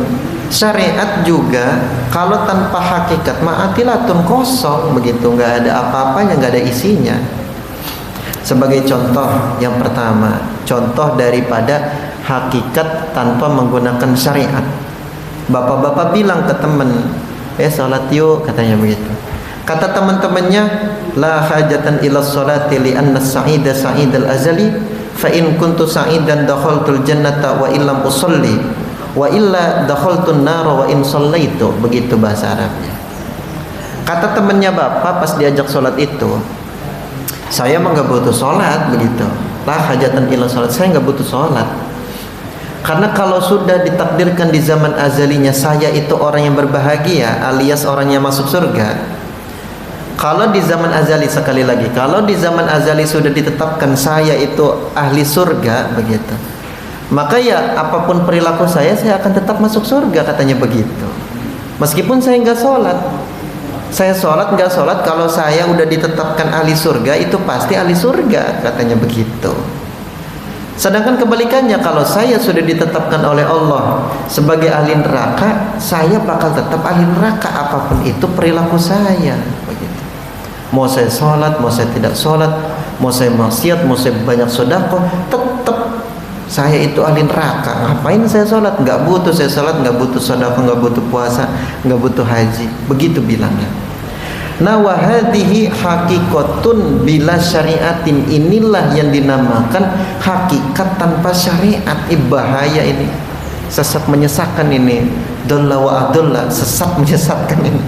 syariat juga kalau tanpa hakikat ma'atilatun, kosong begitu, nggak ada apa-apanya, nggak ada isinya. Sebagai contoh yang pertama, contoh daripada hakikat tanpa menggunakan syariat. Bapak-bapak bilang ke teman, sholat yuk, katanya begitu. Kata teman-temannya, la hajatan ila sholati li anna sa'ida sa'idal azali fa in kuntu sa'idan dakhaltul jannata wa illam usolli wa illa dakhaltun nara wa in sallaitu. Begitu bahasa Arabnya. Kata temannya bapak pas diajak sholat itu, saya mah nggak butuh sholat begitu. La hajatan ila sholat, saya nggak butuh sholat. Karena kalau sudah ditakdirkan di zaman azalinya saya itu orang yang berbahagia alias orang yang masuk surga. Kalau di zaman azali, sekali lagi, kalau di zaman azali sudah ditetapkan saya itu ahli surga begitu, maka ya apapun perilaku saya akan tetap masuk surga, katanya begitu. Meskipun saya nggak sholat, saya sholat nggak sholat, kalau saya udah ditetapkan ahli surga itu pasti ahli surga, katanya begitu. Sedangkan kebalikannya, kalau saya sudah ditetapkan oleh Allah sebagai ahli neraka, saya bakal tetap ahli neraka apapun itu perilaku saya begitu. Mau saya sholat, mau saya tidak sholat, mau saya maksiat, mau saya banyak sedekah, tetap saya itu ahli neraka. Ngapain saya sholat? Nggak butuh saya sholat, nggak butuh sedekah, nggak butuh puasa, nggak butuh haji. Begitu bilangnya. Nah, wahadihi haqiqatun bila syariatin, inilah yang dinamakan hakikat tanpa syariat. Bahaya ini, sesat menyesatkan ini. Dolla wa adolla, sesat menyesatkan ini.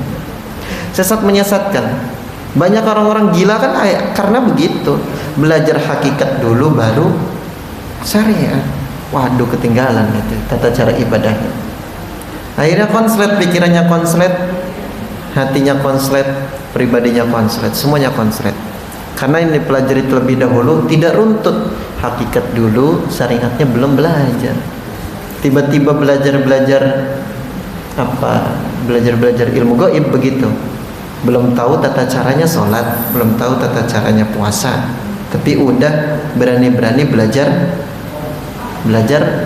Sesat menyesatkan. Banyak orang-orang gila kan karena begitu. Belajar hakikat dulu baru syariat. Waduh, ketinggalan itu tata cara ibadahnya. Akhirnya konslet, pikirannya konslet, hatinya konslet, pribadinya konslet, semuanya konslet. Karena ini dipelajari terlebih dahulu, tidak runtut. Hakikat dulu, syariatnya belum belajar. Tiba-tiba belajar ilmu gaib begitu. Belum tahu tata caranya sholat, belum tahu tata caranya puasa, tapi udah berani-berani belajar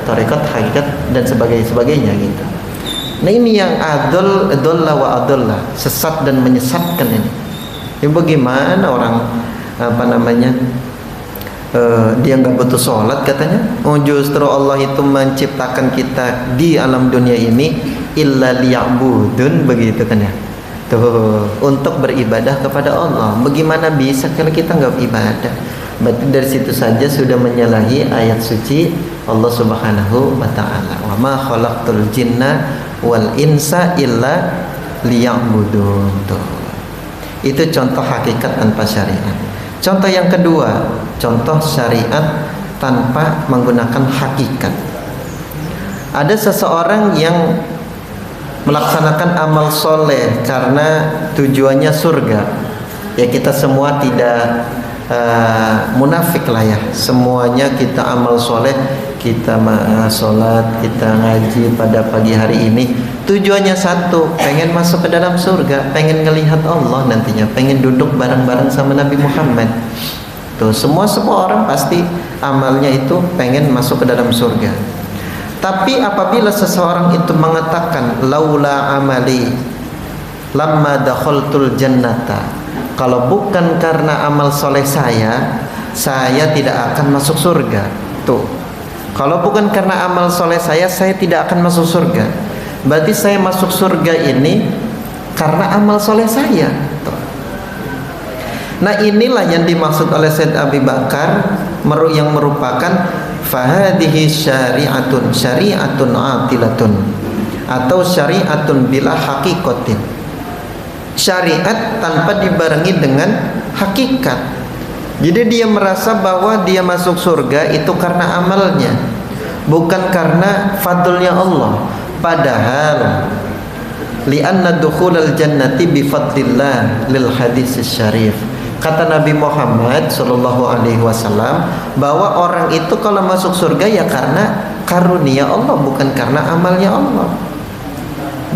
tarekat, hakikat dan sebagainya gitu. Nah ini yang adolla wa adolla, sesat dan menyesatkan ini. Ya bagaimana orang dia nggak butuh sholat katanya. Oh justru Allah itu menciptakan kita di alam dunia ini illa liya'budun, begitu kan ya. Tuh, untuk beribadah kepada Allah. Bagaimana bisa kalau kita nggak ibadah? Berarti dari situ saja sudah menyalahi ayat suci Allah Subhanahu wa taala. Wa ma khalaqtul jinna wal insa illa liya'budun. Tuh. Itu contoh hakikat tanpa syariat. Contoh yang kedua, contoh syariat tanpa menggunakan hakikat. Ada seseorang yang melaksanakan amal soleh karena tujuannya surga. Ya kita semua tidak munafik lah ya. Semuanya kita amal soleh, kita sholat, kita ngaji pada pagi hari ini. Tujuannya satu, pengen masuk ke dalam surga, pengen ngelihat Allah nantinya, pengen duduk bareng-bareng sama Nabi Muhammad. Tuh semua orang pasti amalnya itu pengen masuk ke dalam surga. Tapi apabila seseorang itu mengatakan laula amali lamma dakhaltul jannata, kalau bukan karena amal soleh saya tidak akan masuk surga. Tuh, kalau bukan karena amal soleh saya tidak akan masuk surga. Berarti saya masuk surga ini karena amal soleh saya. Tuh. Nah inilah yang dimaksud oleh Said Abi Bakar yang merupakan fahadihi syari'atun atilatun atau syari'atun bila hakikatin. Syariat tanpa dibarengi dengan hakikat. Jadi dia merasa bahwa dia masuk surga itu karena amalnya, bukan karena fadlnya Allah. Padahal li'anna dukhulal jannati bifadlillah lil hadis syarif. Kata Nabi Muhammad sallallahu alaihi wasallam bahwa orang itu kalau masuk surga ya karena karunia Allah, bukan karena amalnya Allah.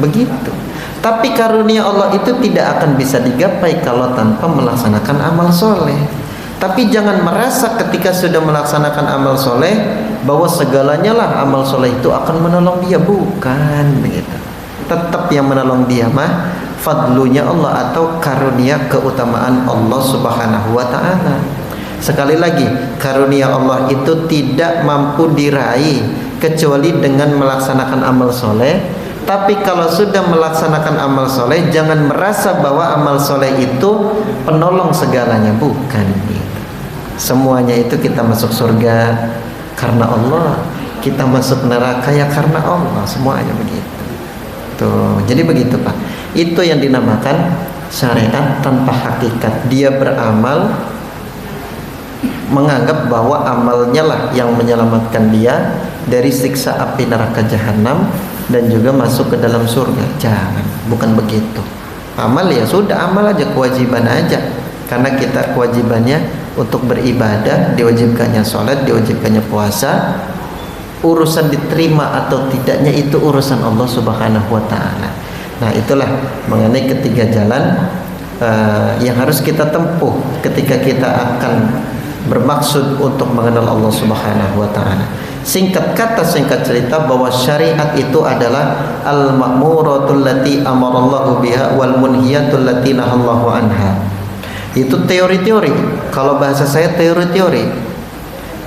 Begitu. Tapi karunia Allah itu tidak akan bisa digapai kalau tanpa melaksanakan amal soleh. Tapi jangan merasa ketika sudah melaksanakan amal soleh bahwa segalanya lah amal soleh itu akan menolong dia, bukan begitu. Tetap yang menolong dia mah fadlunya Allah atau karunia keutamaan Allah Subhanahu wa taala. Sekali lagi, karunia Allah itu tidak mampu diraih kecuali dengan melaksanakan amal soleh. Tapi kalau sudah melaksanakan amal soleh, jangan merasa bahwa amal soleh itu penolong segalanya, bukan. Semuanya itu kita masuk surga karena Allah, kita masuk neraka ya karena Allah, semuanya begitu. Tuh, jadi begitu Pak. Itu yang dinamakan syariat tanpa hakikat. Dia beramal menganggap bahwa amalnya lah yang menyelamatkan dia dari siksa api neraka jahanam dan juga masuk ke dalam surga. Jangan, bukan begitu. Amal ya sudah, amal aja, kewajiban aja. Karena kita kewajibannya untuk beribadah, diwajibkannya sholat, diwajibkannya puasa. Urusan diterima atau tidaknya itu urusan Allah Subhanahu wa taala. Nah, itulah mengenai ketiga jalan yang harus kita tempuh ketika kita akan bermaksud untuk mengenal Allah Subhanahu wa taala. Singkat kata, singkat cerita, bahwa syariat itu adalah al-ma'muratul lati amarallahu biha wal munhiyatul lati nahallahu anha. Itu teori-teori. Kalau bahasa saya teori-teori.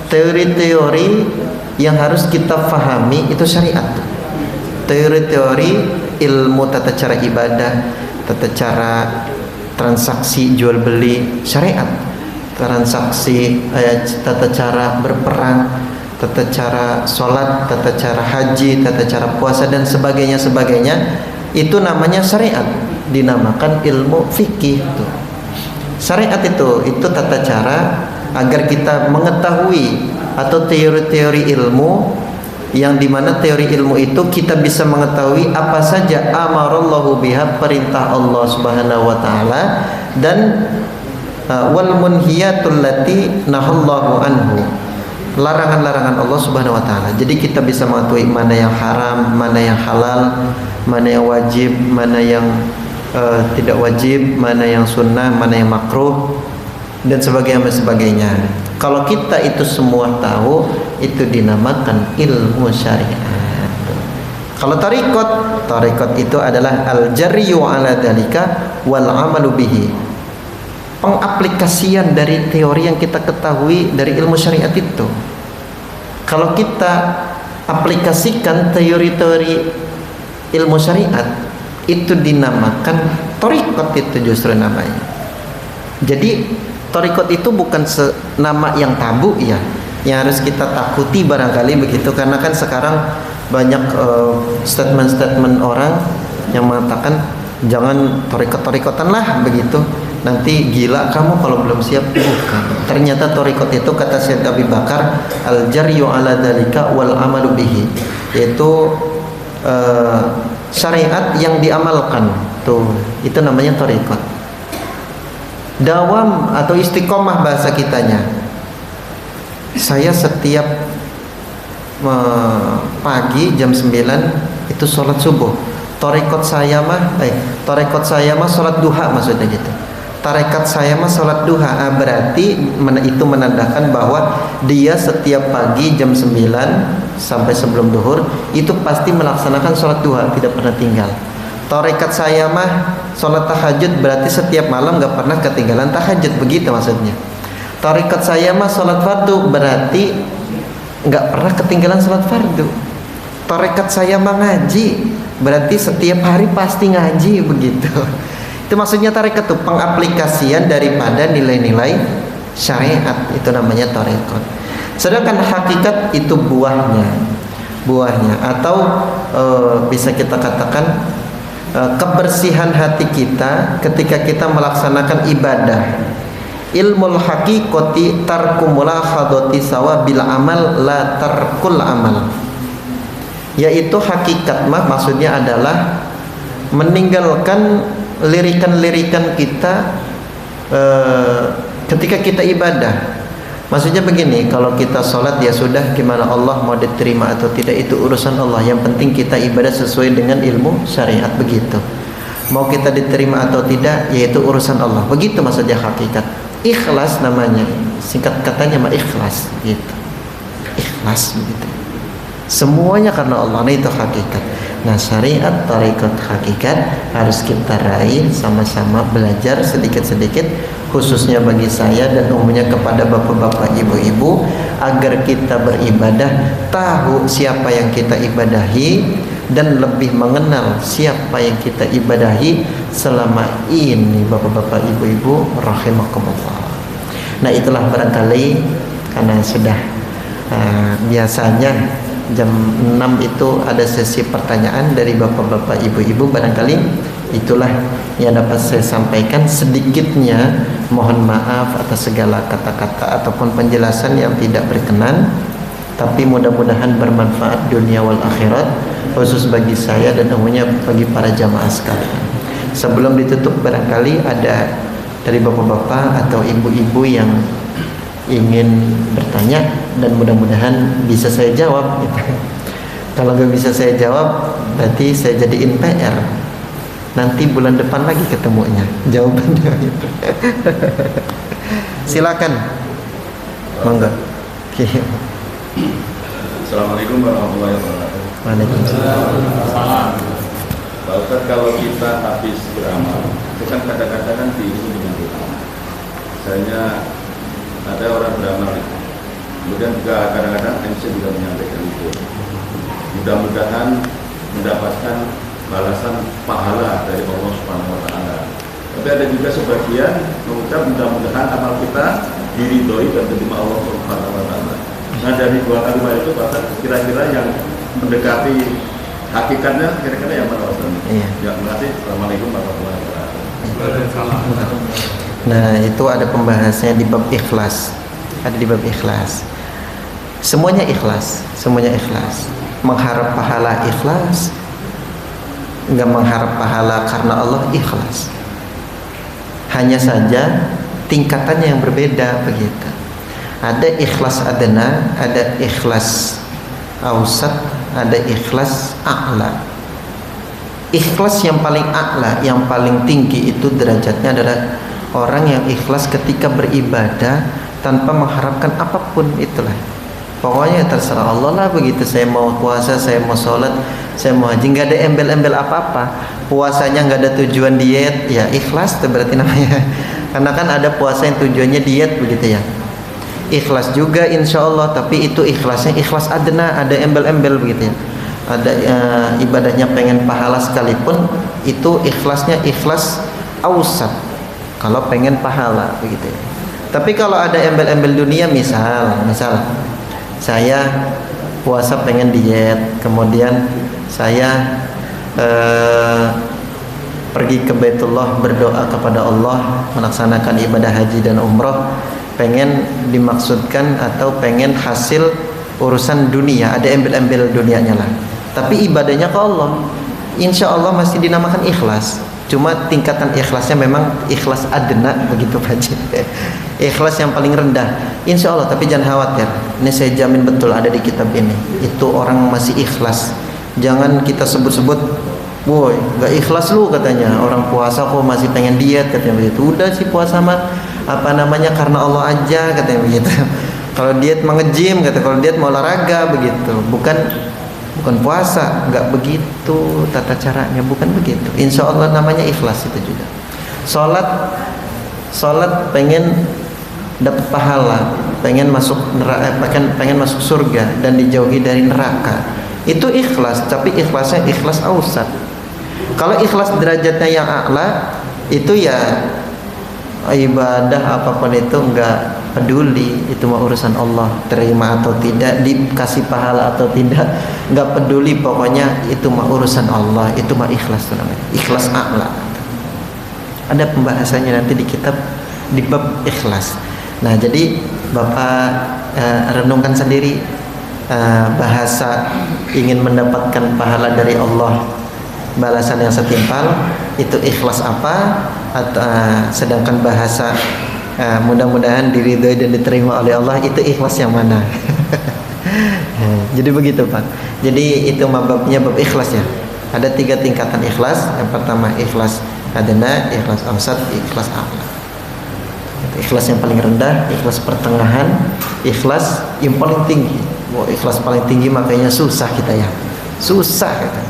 Teori-teori yang harus kita fahami itu syariat. Teori-teori ilmu tata cara ibadah, tata cara transaksi jual beli, syariat. Transaksi tata cara berperang, tata cara sholat, tata cara haji, tata cara puasa dan sebagainya itu namanya syariat, dinamakan ilmu fikih. Syariat itu tata cara agar kita mengetahui atau teori-teori ilmu yang dimana teori ilmu itu kita bisa mengetahui apa saja amarallahu biha, perintah Allah Subhanahu wa taala, dan wal munhiyatul lati nahallahu anhu, larangan-larangan Allah Subhanahu wa taala. Jadi kita bisa mengetahui mana yang haram, mana yang halal, mana yang wajib, mana yang tidak wajib, mana yang sunnah, mana yang makruh dan sebagainya. Kalau kita itu semua tahu, itu dinamakan ilmu syariat. Kalau tarekat itu adalah al-jaryu ala dalika wal amalu bihi, pengaplikasian dari teori yang kita ketahui dari ilmu syariat itu. Kalau kita aplikasikan teori-teori ilmu syariat, itu dinamakan tarekat, itu justru namanya. Jadi tarekat itu bukan nama yang tabu ya, yang harus kita takuti barangkali begitu, karena kan sekarang banyak statement-statement orang yang mengatakan jangan tarekat-tarekatan lah begitu, nanti gila kamu kalau belum siap. Bukan. Ternyata tarekat itu kata Syekh Abi Bakar al-jaryu ala dalika wal amalu bihi, yaitu syariat yang diamalkan. Tuh, itu namanya tarekat. Dawam atau istiqomah bahasa kitanya. Saya setiap pagi jam 9 itu sholat subuh. Tarekat saya mah sholat duha, maksudnya gitu. Tarekat saya mah sholat duha, berarti itu menandakan bahwa dia setiap pagi jam 9 sampai sebelum duhur itu pasti melaksanakan sholat duha, tidak pernah tinggal. Tarekat saya mah sholat tahajud, berarti setiap malam gak pernah ketinggalan tahajud, begitu maksudnya. Tarekat saya mah sholat fardu, berarti gak pernah ketinggalan sholat fardu. Tarekat saya mah ngaji, berarti setiap hari pasti ngaji, begitu. Itu maksudnya tarekat itu pengaplikasian daripada nilai-nilai syariat, itu namanya tarekat. Sedangkan hakikat itu buahnya atau bisa kita katakan kebersihan hati kita ketika kita melaksanakan ibadah. Ilmul haqiqati tarku mulakhadati sawabil amal la tarkul amal, yaitu hakikat maksudnya adalah meninggalkan lirikan-lirikan kita ketika kita ibadah. Maksudnya begini, kalau kita sholat ya sudah, gimana Allah mau diterima atau tidak itu urusan Allah. Yang penting kita ibadah sesuai dengan ilmu syariat, begitu. Mau kita diterima atau tidak, yaitu urusan Allah. Begitu maksudnya hakikat. Ikhlas namanya, singkat katanya mah ikhlas, gitu. Ikhlas begitu. Semuanya karena Allah, nah itu hakikat. Nah syariat, tarekat, hakikat harus kita raih, sama-sama belajar sedikit-sedikit, khususnya bagi saya dan umumnya kepada bapak-bapak, ibu-ibu, agar kita beribadah tahu siapa yang kita ibadahi dan lebih mengenal siapa yang kita ibadahi selama ini, bapak-bapak, ibu-ibu rahimakumullah. Nah itulah barangkali karena sudah biasanya jam 6 itu ada sesi pertanyaan dari bapak-bapak, ibu-ibu, barangkali itulah yang dapat saya sampaikan sedikitnya. Mohon maaf atas segala kata-kata ataupun penjelasan yang tidak berkenan, tapi mudah-mudahan bermanfaat dunia wal akhirat, khusus bagi saya dan umumnya bagi para jamaah sekalian. Sebelum ditutup, barangkali ada dari bapak-bapak atau ibu-ibu yang ingin bertanya dan mudah-mudahan bisa saya jawab gitu. Kalau nggak bisa saya jawab, berarti saya jadiin PR. Nanti bulan depan lagi ketemunya jawabannya gitu. Silakan, monggo. Assalamualaikum warahmatullahi wabarakatuh. Waalaikumsalam. Pak Ustaz, kalau kita habis beramal, itu kan kadang-kadang kan diisi dengan doa. Misalnya ada orang beramal, kemudian juga kadang-kadang MC juga menyampaikan itu. Mudah-mudahan mendapatkan balasan pahala dari Allah Subhanahu wa taala. Tapi ada juga sebagian mengucap mudah-mudahan amal kita diridhoi dan diterima Allah Subhanahu wa taala. Nah, dari dua kalimat itu Pak, kira-kira yang mendekati hakikatnya kira-kira yang mana Pak? Iya. Ya, terima kasih. Assalamualaikum warahmatullahi wabarakatuh. Nah, itu ada pembahasannya di bab ikhlas. Ada di bab ikhlas. Semuanya ikhlas, semuanya ikhlas. Mengharap pahala ikhlas, enggak mengharap pahala karena Allah ikhlas. Hanya saja tingkatannya yang berbeda begitu. Ada ikhlas adna, ada ikhlas ausat, ada ikhlas a'la. Ikhlas yang paling a'la, yang paling tinggi itu derajatnya adalah orang yang ikhlas ketika beribadah tanpa mengharapkan apapun itulah. Pokoknya terserah Allah lah begitu. Saya mau puasa, saya mau sholat, saya mau haji, nggak ada embel-embel apa-apa. Puasanya nggak ada tujuan diet, ya ikhlas itu berarti namanya. Karena kan ada puasa yang tujuannya diet begitu ya. Ikhlas juga insya Allah, tapi itu ikhlasnya ikhlas adna, ada embel-embel begitu ya. Ada ibadahnya pengen pahala sekalipun, itu ikhlasnya ikhlas ausat kalau pengen pahala begitu ya. Tapi kalau ada embel-embel dunia, misal saya puasa pengen diet, kemudian saya pergi ke Baitullah berdoa kepada Allah, melaksanakan ibadah haji dan umroh, pengen dimaksudkan atau pengen hasil urusan dunia, ada embel-embel dunianya lah. Tapi ibadahnya ke Allah, insya Allah masih dinamakan ikhlas. Cuma tingkatan ikhlasnya memang ikhlas adna begitu Pak Haji. Ikhlas yang paling rendah, insya Allah. Tapi jangan khawatir, ini saya jamin betul ada di kitab ini. Itu orang masih ikhlas. Jangan kita sebut-sebut, woi gak ikhlas lu katanya. Orang puasa kok masih pengen diet katanya begitu. Udah sih puasa mah apa namanya karena Allah aja katanya begitu. Kalau diet mau nge-gym kata, kalau diet mau olahraga begitu. Bukan puasa, nggak begitu tata caranya, bukan begitu. Insya Allah namanya ikhlas itu juga. Sholat pengen dapat pahala, pengen masuk neraka, pengen masuk surga dan dijauhi dari neraka. Itu ikhlas, tapi ikhlasnya ikhlas ausat. Kalau ikhlas derajatnya yang a'la, itu ya ibadah apapun itu enggak peduli, itu mah urusan Allah, terima atau tidak, dikasih pahala atau tidak, enggak peduli, pokoknya itu mah urusan Allah. Itu mah ikhlas namanya, ikhlas a'la. Ada pembahasannya nanti di kitab di bab ikhlas. Nah, jadi Bapak renungkan sendiri, bahasa ingin mendapatkan pahala dari Allah, balasan yang setimpal, itu ikhlas apa? Atau sedangkan bahasa mudah-mudahan diridhoi dan diterima oleh Allah, itu ikhlas yang mana? Jadi begitu Pak. Jadi itu babnya bab ikhlas ya. Ada 3 tingkatan ikhlas. Yang pertama ikhlas adna, ikhlas ausat, ikhlas a'la. Ikhlas yang paling rendah, ikhlas pertengahan, ikhlas yang paling tinggi. Wah, ikhlas paling tinggi makanya susah kita ya. Susah kata.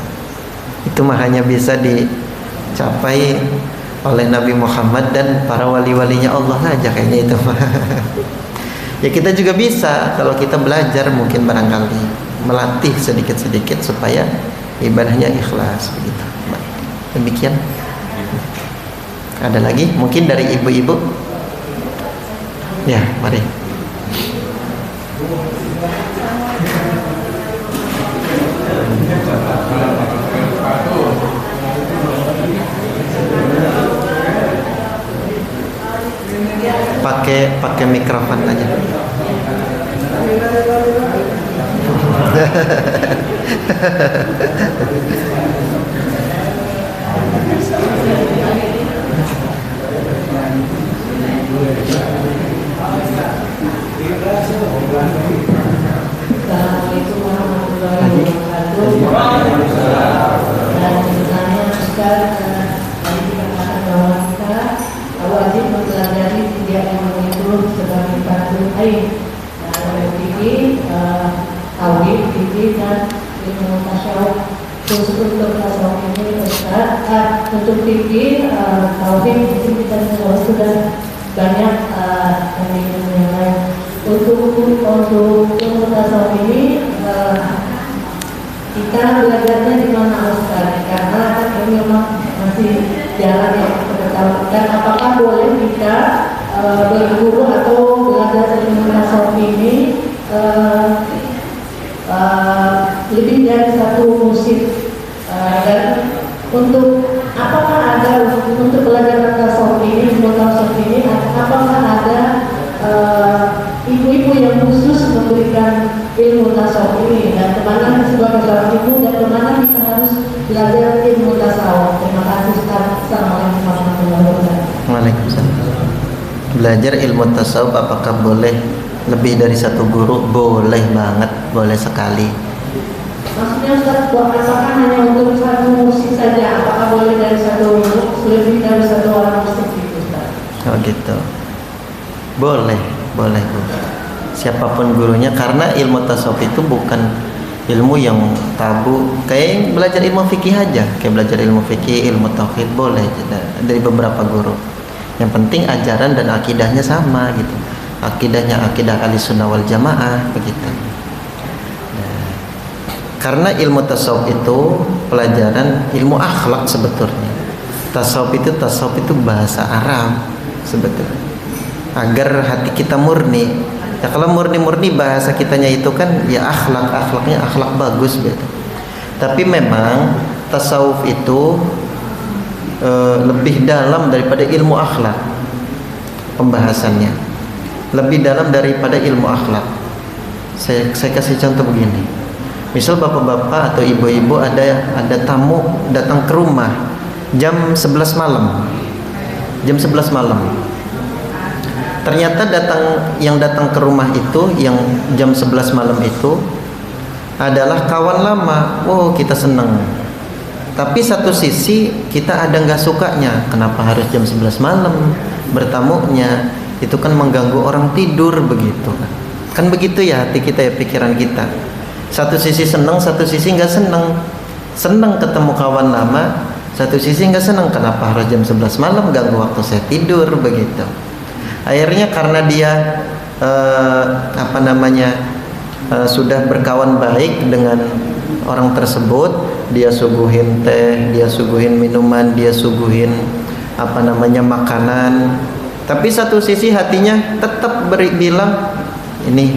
Itu mah hanya bisa dicapai oleh Nabi Muhammad dan para wali-walinya Allah aja kayaknya itu. Ya kita juga bisa kalau kita belajar, mungkin barangkali melatih sedikit-sedikit supaya ibadahnya ikhlas begitu. Demikian. Ada lagi mungkin dari ibu-ibu? Ya, mari. Pakai mikrofon aja. Assalamualaikum warahmatullahi wabarakatuh. Dan misalnya Ustaz, tadi dikatakan bahwa kita wajib mempelajari 3 ilmu itu sebagai fardu ain. Fikih, tauhid, fikih dan ilmu tasawuf. Khusus untuk tasawuf ini Ustaz, untuk fikih, tauhid itu kita sudah banyak ilmu yang lain. Untuk ilmu tasawuf ini kita belajarnya di mana Ustaz? Karena ini memang masih jalan yang kita tahu. Dan apakah boleh kita berguru atau belajar ilmu tasawuf ini lebih dari 1 musim? Dan untuk apakah ada untuk belajar tasawuf ini, ilmu tasawuf ini, apakah ada ibu-ibu yang khusus memberikan ilmu tasawuf ini, dan kemana sebagai seorang ibu dan kemana kita harus belajar ilmu tasawuf? Terima kasih Ustaz. Assalamualaikum warahmatullahi wabarakatuh. Waalaikumsalam. Belajar ilmu tasawuf apakah boleh lebih dari satu guru? Boleh banget, boleh sekali. Maksudnya Ustaz, apakah hanya untuk satu musik saja? Apakah boleh dari satu lebih dari satu orang musik itu Ustaz? Oh gitu. Boleh, boleh Bu. Siapapun gurunya, karena ilmu tasawuf itu bukan ilmu yang tabu. Kayak belajar ilmu fikih aja, kayak belajar ilmu fikih, ilmu tauhid boleh dari beberapa guru. Yang penting ajaran dan akidahnya sama gitu. Akidahnya akidah Ahlussunnah wal Jamaah begitu. Nah, karena ilmu tasawuf itu pelajaran ilmu akhlak sebetulnya. Tasawuf itu bahasa Arab sebetulnya. Agar hati kita murni. Ya kalau murni bahasa kitanya itu kan ya akhlaknya akhlak bagus gitu. Tapi memang tasawuf itu lebih dalam daripada ilmu akhlak pembahasannya, lebih dalam daripada ilmu akhlak. Saya kasih contoh begini. Misal bapak-bapak atau ibu-ibu ada tamu datang ke rumah jam 11 malam. Jam 11 malam. Ternyata yang datang ke rumah itu yang jam 11 malam itu adalah kawan lama. Oh, kita senang. Tapi satu sisi kita ada nggak sukanya. Kenapa harus jam 11 malam bertamunya? Itu kan mengganggu orang tidur begitu kan. Kan begitu ya hati kita ya, pikiran kita. Satu sisi senang, satu sisi nggak senang. Senang ketemu kawan lama, satu sisi nggak senang. Kenapa harus jam 11 malam ganggu waktu saya tidur begitu. Akhirnya karena dia sudah berkawan baik dengan orang tersebut, dia suguhin teh, dia suguhin minuman, dia suguhin makanan. Tapi satu sisi hatinya tetap bilang ini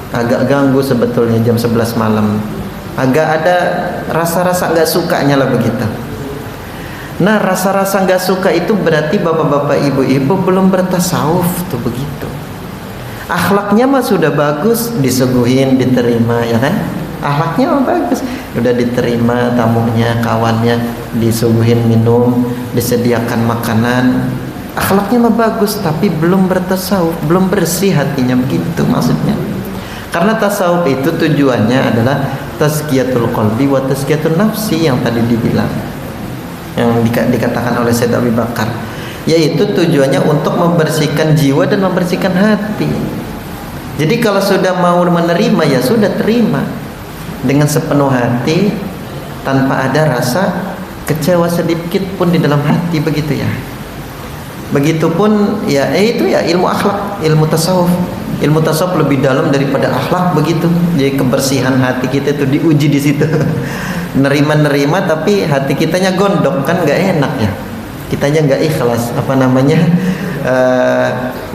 agak ganggu sebetulnya jam 11 malam. Agak ada rasa-rasa gak sukanya lah begitu. Nah, rasa-rasa gak suka itu berarti bapak-bapak ibu-ibu belum bertasawuf tuh begitu. Akhlaknya mah sudah bagus, disuguhin, diterima ya kan? Akhlaknya mah bagus, udah diterima tamunya, kawannya, disuguhin minum, disediakan makanan. Akhlaknya mah bagus, tapi belum bertasawuf, belum bersih hatinya begitu maksudnya. Karena tasawuf itu tujuannya adalah tazkiyatul qalbi wa tazkiyatun nafsi yang tadi dibilang, yang dikatakan oleh Sayyid Abu Bakar, yaitu tujuannya untuk membersihkan jiwa dan membersihkan hati. Jadi kalau sudah mau menerima ya sudah terima dengan sepenuh hati tanpa ada rasa kecewa sedikit pun di dalam hati begitu ya. Begitupun ya itu ya ilmu akhlak, ilmu tasawuf. Ilmu tasawuf lebih dalam daripada akhlak begitu. Jadi kebersihan hati kita itu diuji di situ. Nerima tapi hati kitanya gondok kan nggak enak ya. Kitanya nggak ikhlas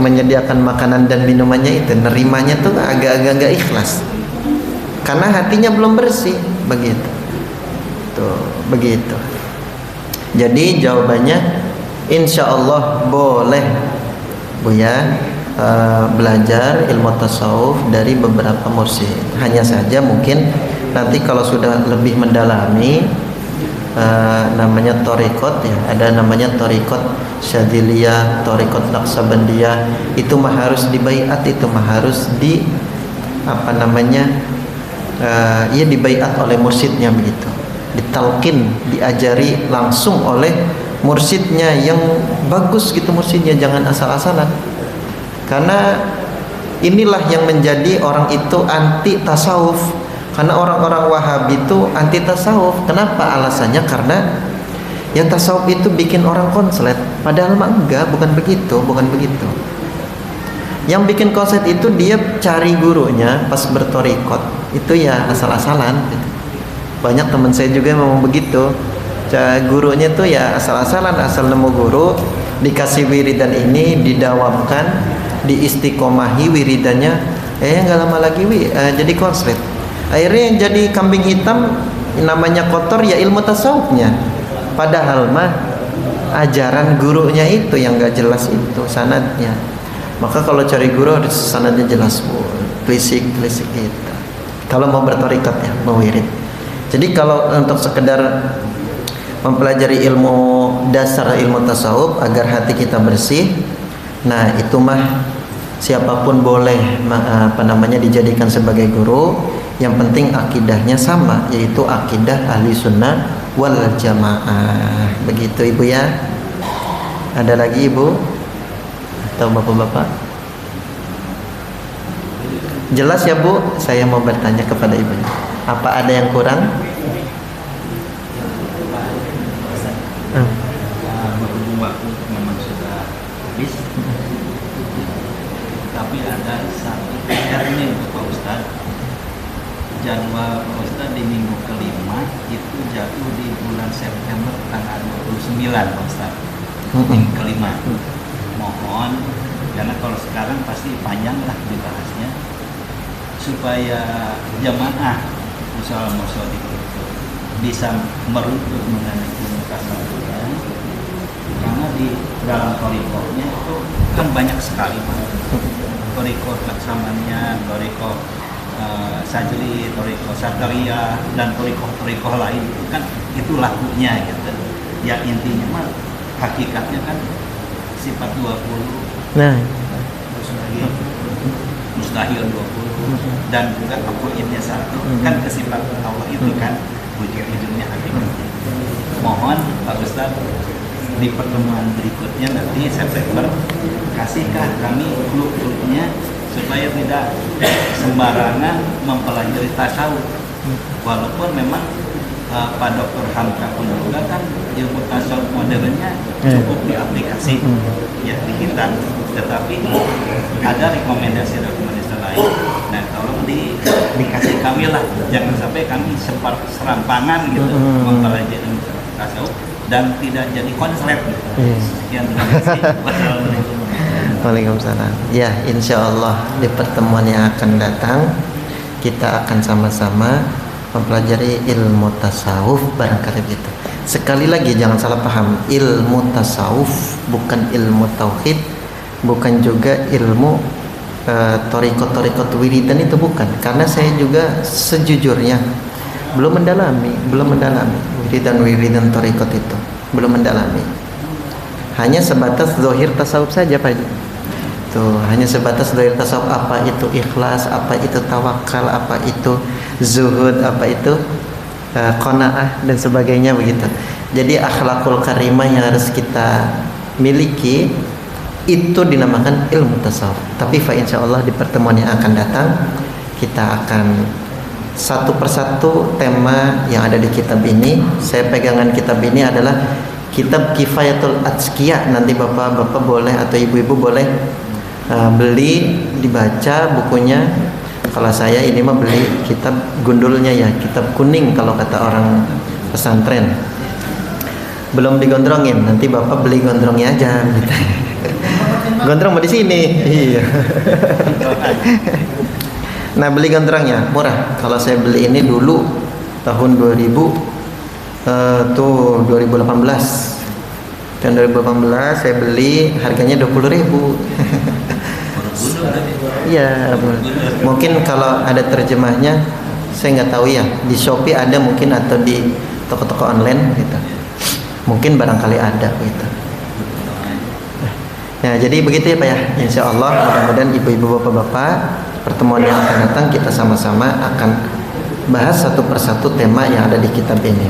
menyediakan makanan dan minumannya itu, nerimanya tuh agak-agak nggak ikhlas. Karena hatinya belum bersih begitu. Tuh, begitu. Jadi jawabannya insya Allah boleh Bu ya. Belajar ilmu tasawuf dari beberapa mursyid. Hanya saja mungkin nanti kalau sudah lebih mendalami namanya thariqat ya, ada namanya thariqat Syadziliyah, thariqat Naqsabandiyah, itu mah harus dibaiat, itu mah harus dibaiat oleh mursyidnya begitu. Ditalqin, diajari langsung oleh mursyidnya yang bagus gitu, mursyidnya jangan asal-asalan. Karena inilah yang menjadi orang itu anti tasawuf. Karena orang-orang Wahabi itu anti tasawuf. Kenapa? Alasannya karena yang tasawuf itu bikin orang konslet. Padahal mah enggak, bukan begitu. Yang bikin konslet itu dia cari gurunya pas bertorikot. Itu ya asal-asalan. Banyak teman saya juga memang begitu. Gurunya tuh ya asal-asalan, asal nemu guru, dikasih wiridan ini, didawamkan, diistiqomahi wiridannya, nggak lama lagi jadi konslet. Akhirnya yang jadi kambing hitam namanya kotor ya ilmu tasawufnya. Padahal mah ajaran gurunya itu yang nggak jelas itu sanadnya. Maka kalau cari guru harus sanadnya jelas, klisik gitu. Kalau mau bertorikat ya, mau wirid. Jadi kalau untuk sekedar mempelajari ilmu dasar ilmu tasawuf agar hati kita bersih, Nah itu mah siapapun boleh dijadikan sebagai guru, yang penting akidahnya sama, yaitu akidah ahli sunnah wal jamaah. Begitu ibu ya. Ada lagi ibu atau bapak-bapak? Jelas ya bu? Saya mau bertanya kepada ibu, apa ada yang kurang? Berhubung waktu memang sudah habis, tapi ada satu PR nih Pak Ustadz. Jadwal Pak Ustadz di minggu kelima itu jatuh di bulan September tanggal 29 Pak Ustadz. Minggu kelima. Mohon, karena kalau sekarang pasti panjang lah dibahasnya, supaya jamaah musola itu bisa meruntut mengenai ilmu tasawufnya, karena di dalam torikohnya itu kan banyak sekali torikoh laksamannya, torikoh sajli, torikoh sakaria, dan torikoh lain itu kan itu lakunya gitu. Ya intinya mah hakikatnya kan sifat 20, Nah, mustahil 20, dan juga apoinnya 1 kan kesifat Allah itu kan wujud ujungnya hakikatnya. Mohon Pak Ustadz di pertemuan berikutnya nanti September kasihkah kami clue-cluenya supaya tidak sembarangan mempelajari tasawuf, walaupun memang Pak Dr. Hamka pun juga kan ilmu tasawuf modernnya cukup diaplikasi ya di kita, tetapi ada rekomendasi lain. Nah tolong dikasih kami lah, jangan sampai kami serampangan gitu mempelajari ilmu tasawuf dan tidak jadi konslet gitu. Sekian, terima kasih. Wassalamualaikum. Waalaikumsalam. Ya, insya Allah di pertemuan yang akan datang kita akan sama-sama mempelajari ilmu tasawuf, barangkali begitu. Sekali lagi jangan salah paham, ilmu tasawuf bukan ilmu tauhid, bukan juga ilmu torikot wiridan, itu bukan. Karena saya juga sejujurnya belum mendalami wiridan torikot itu, belum mendalami. Hanya sebatas zahir tasawuf saja Pak Haji. Tuh, hanya sebatas zahir tasawuf, apa itu ikhlas, apa itu tawakal, apa itu zuhud, apa itu qanaah dan sebagainya begitu. Jadi akhlakul karimah yang harus kita miliki itu dinamakan ilmu tasawuf. Tapi insyaallah di pertemuan yang akan datang kita akan satu persatu tema yang ada di kitab ini. Saya pegangan kitab ini adalah kitab Kifayatul Atqiya. Nanti bapak-bapak boleh atau ibu-ibu boleh beli, dibaca bukunya. Kalau saya ini mah beli kitab gundulnya ya, kitab kuning kalau kata orang pesantren. Belum digondrongin, nanti bapak beli gondrongnya aja gitu. Gondrong mau di sini. Iya. Nah, beli gondrongnya murah. Kalau saya beli ini dulu tahun 2018. Tahun 2018 saya beli harganya 20.000. Iya, mungkin kalau ada terjemahnya saya nggak tahu ya, di Shopee ada mungkin atau di toko-toko online gitu, mungkin barangkali ada gitu. Nah jadi begitu ya Pak ya, insya Allah mudah-mudahan ibu-ibu bapak-bapak pertemuan yang akan datang kita sama-sama akan bahas satu persatu tema yang ada di kitab ini.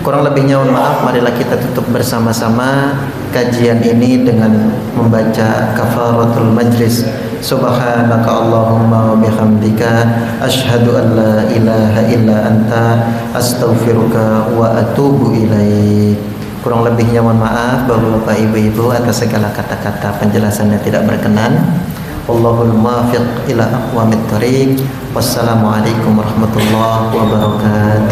Kurang lebihnya mohon maaf, marilah kita tutup bersama-sama kajian ini dengan membaca kafaratul majlis. Subhanaka Allahumma wa bihamdika asyhadu an la ilaha illa anta astaghfiruka wa atubu ilaik. Kurang lebihnya mohon maaf Bapak-bapak Ibu-ibu atas segala kata-kata penjelasannya tidak berkenan. Wallahul muwaffiq ila aqwamit thoriq. Wassalamualaikum warahmatullahi wabarakatuh.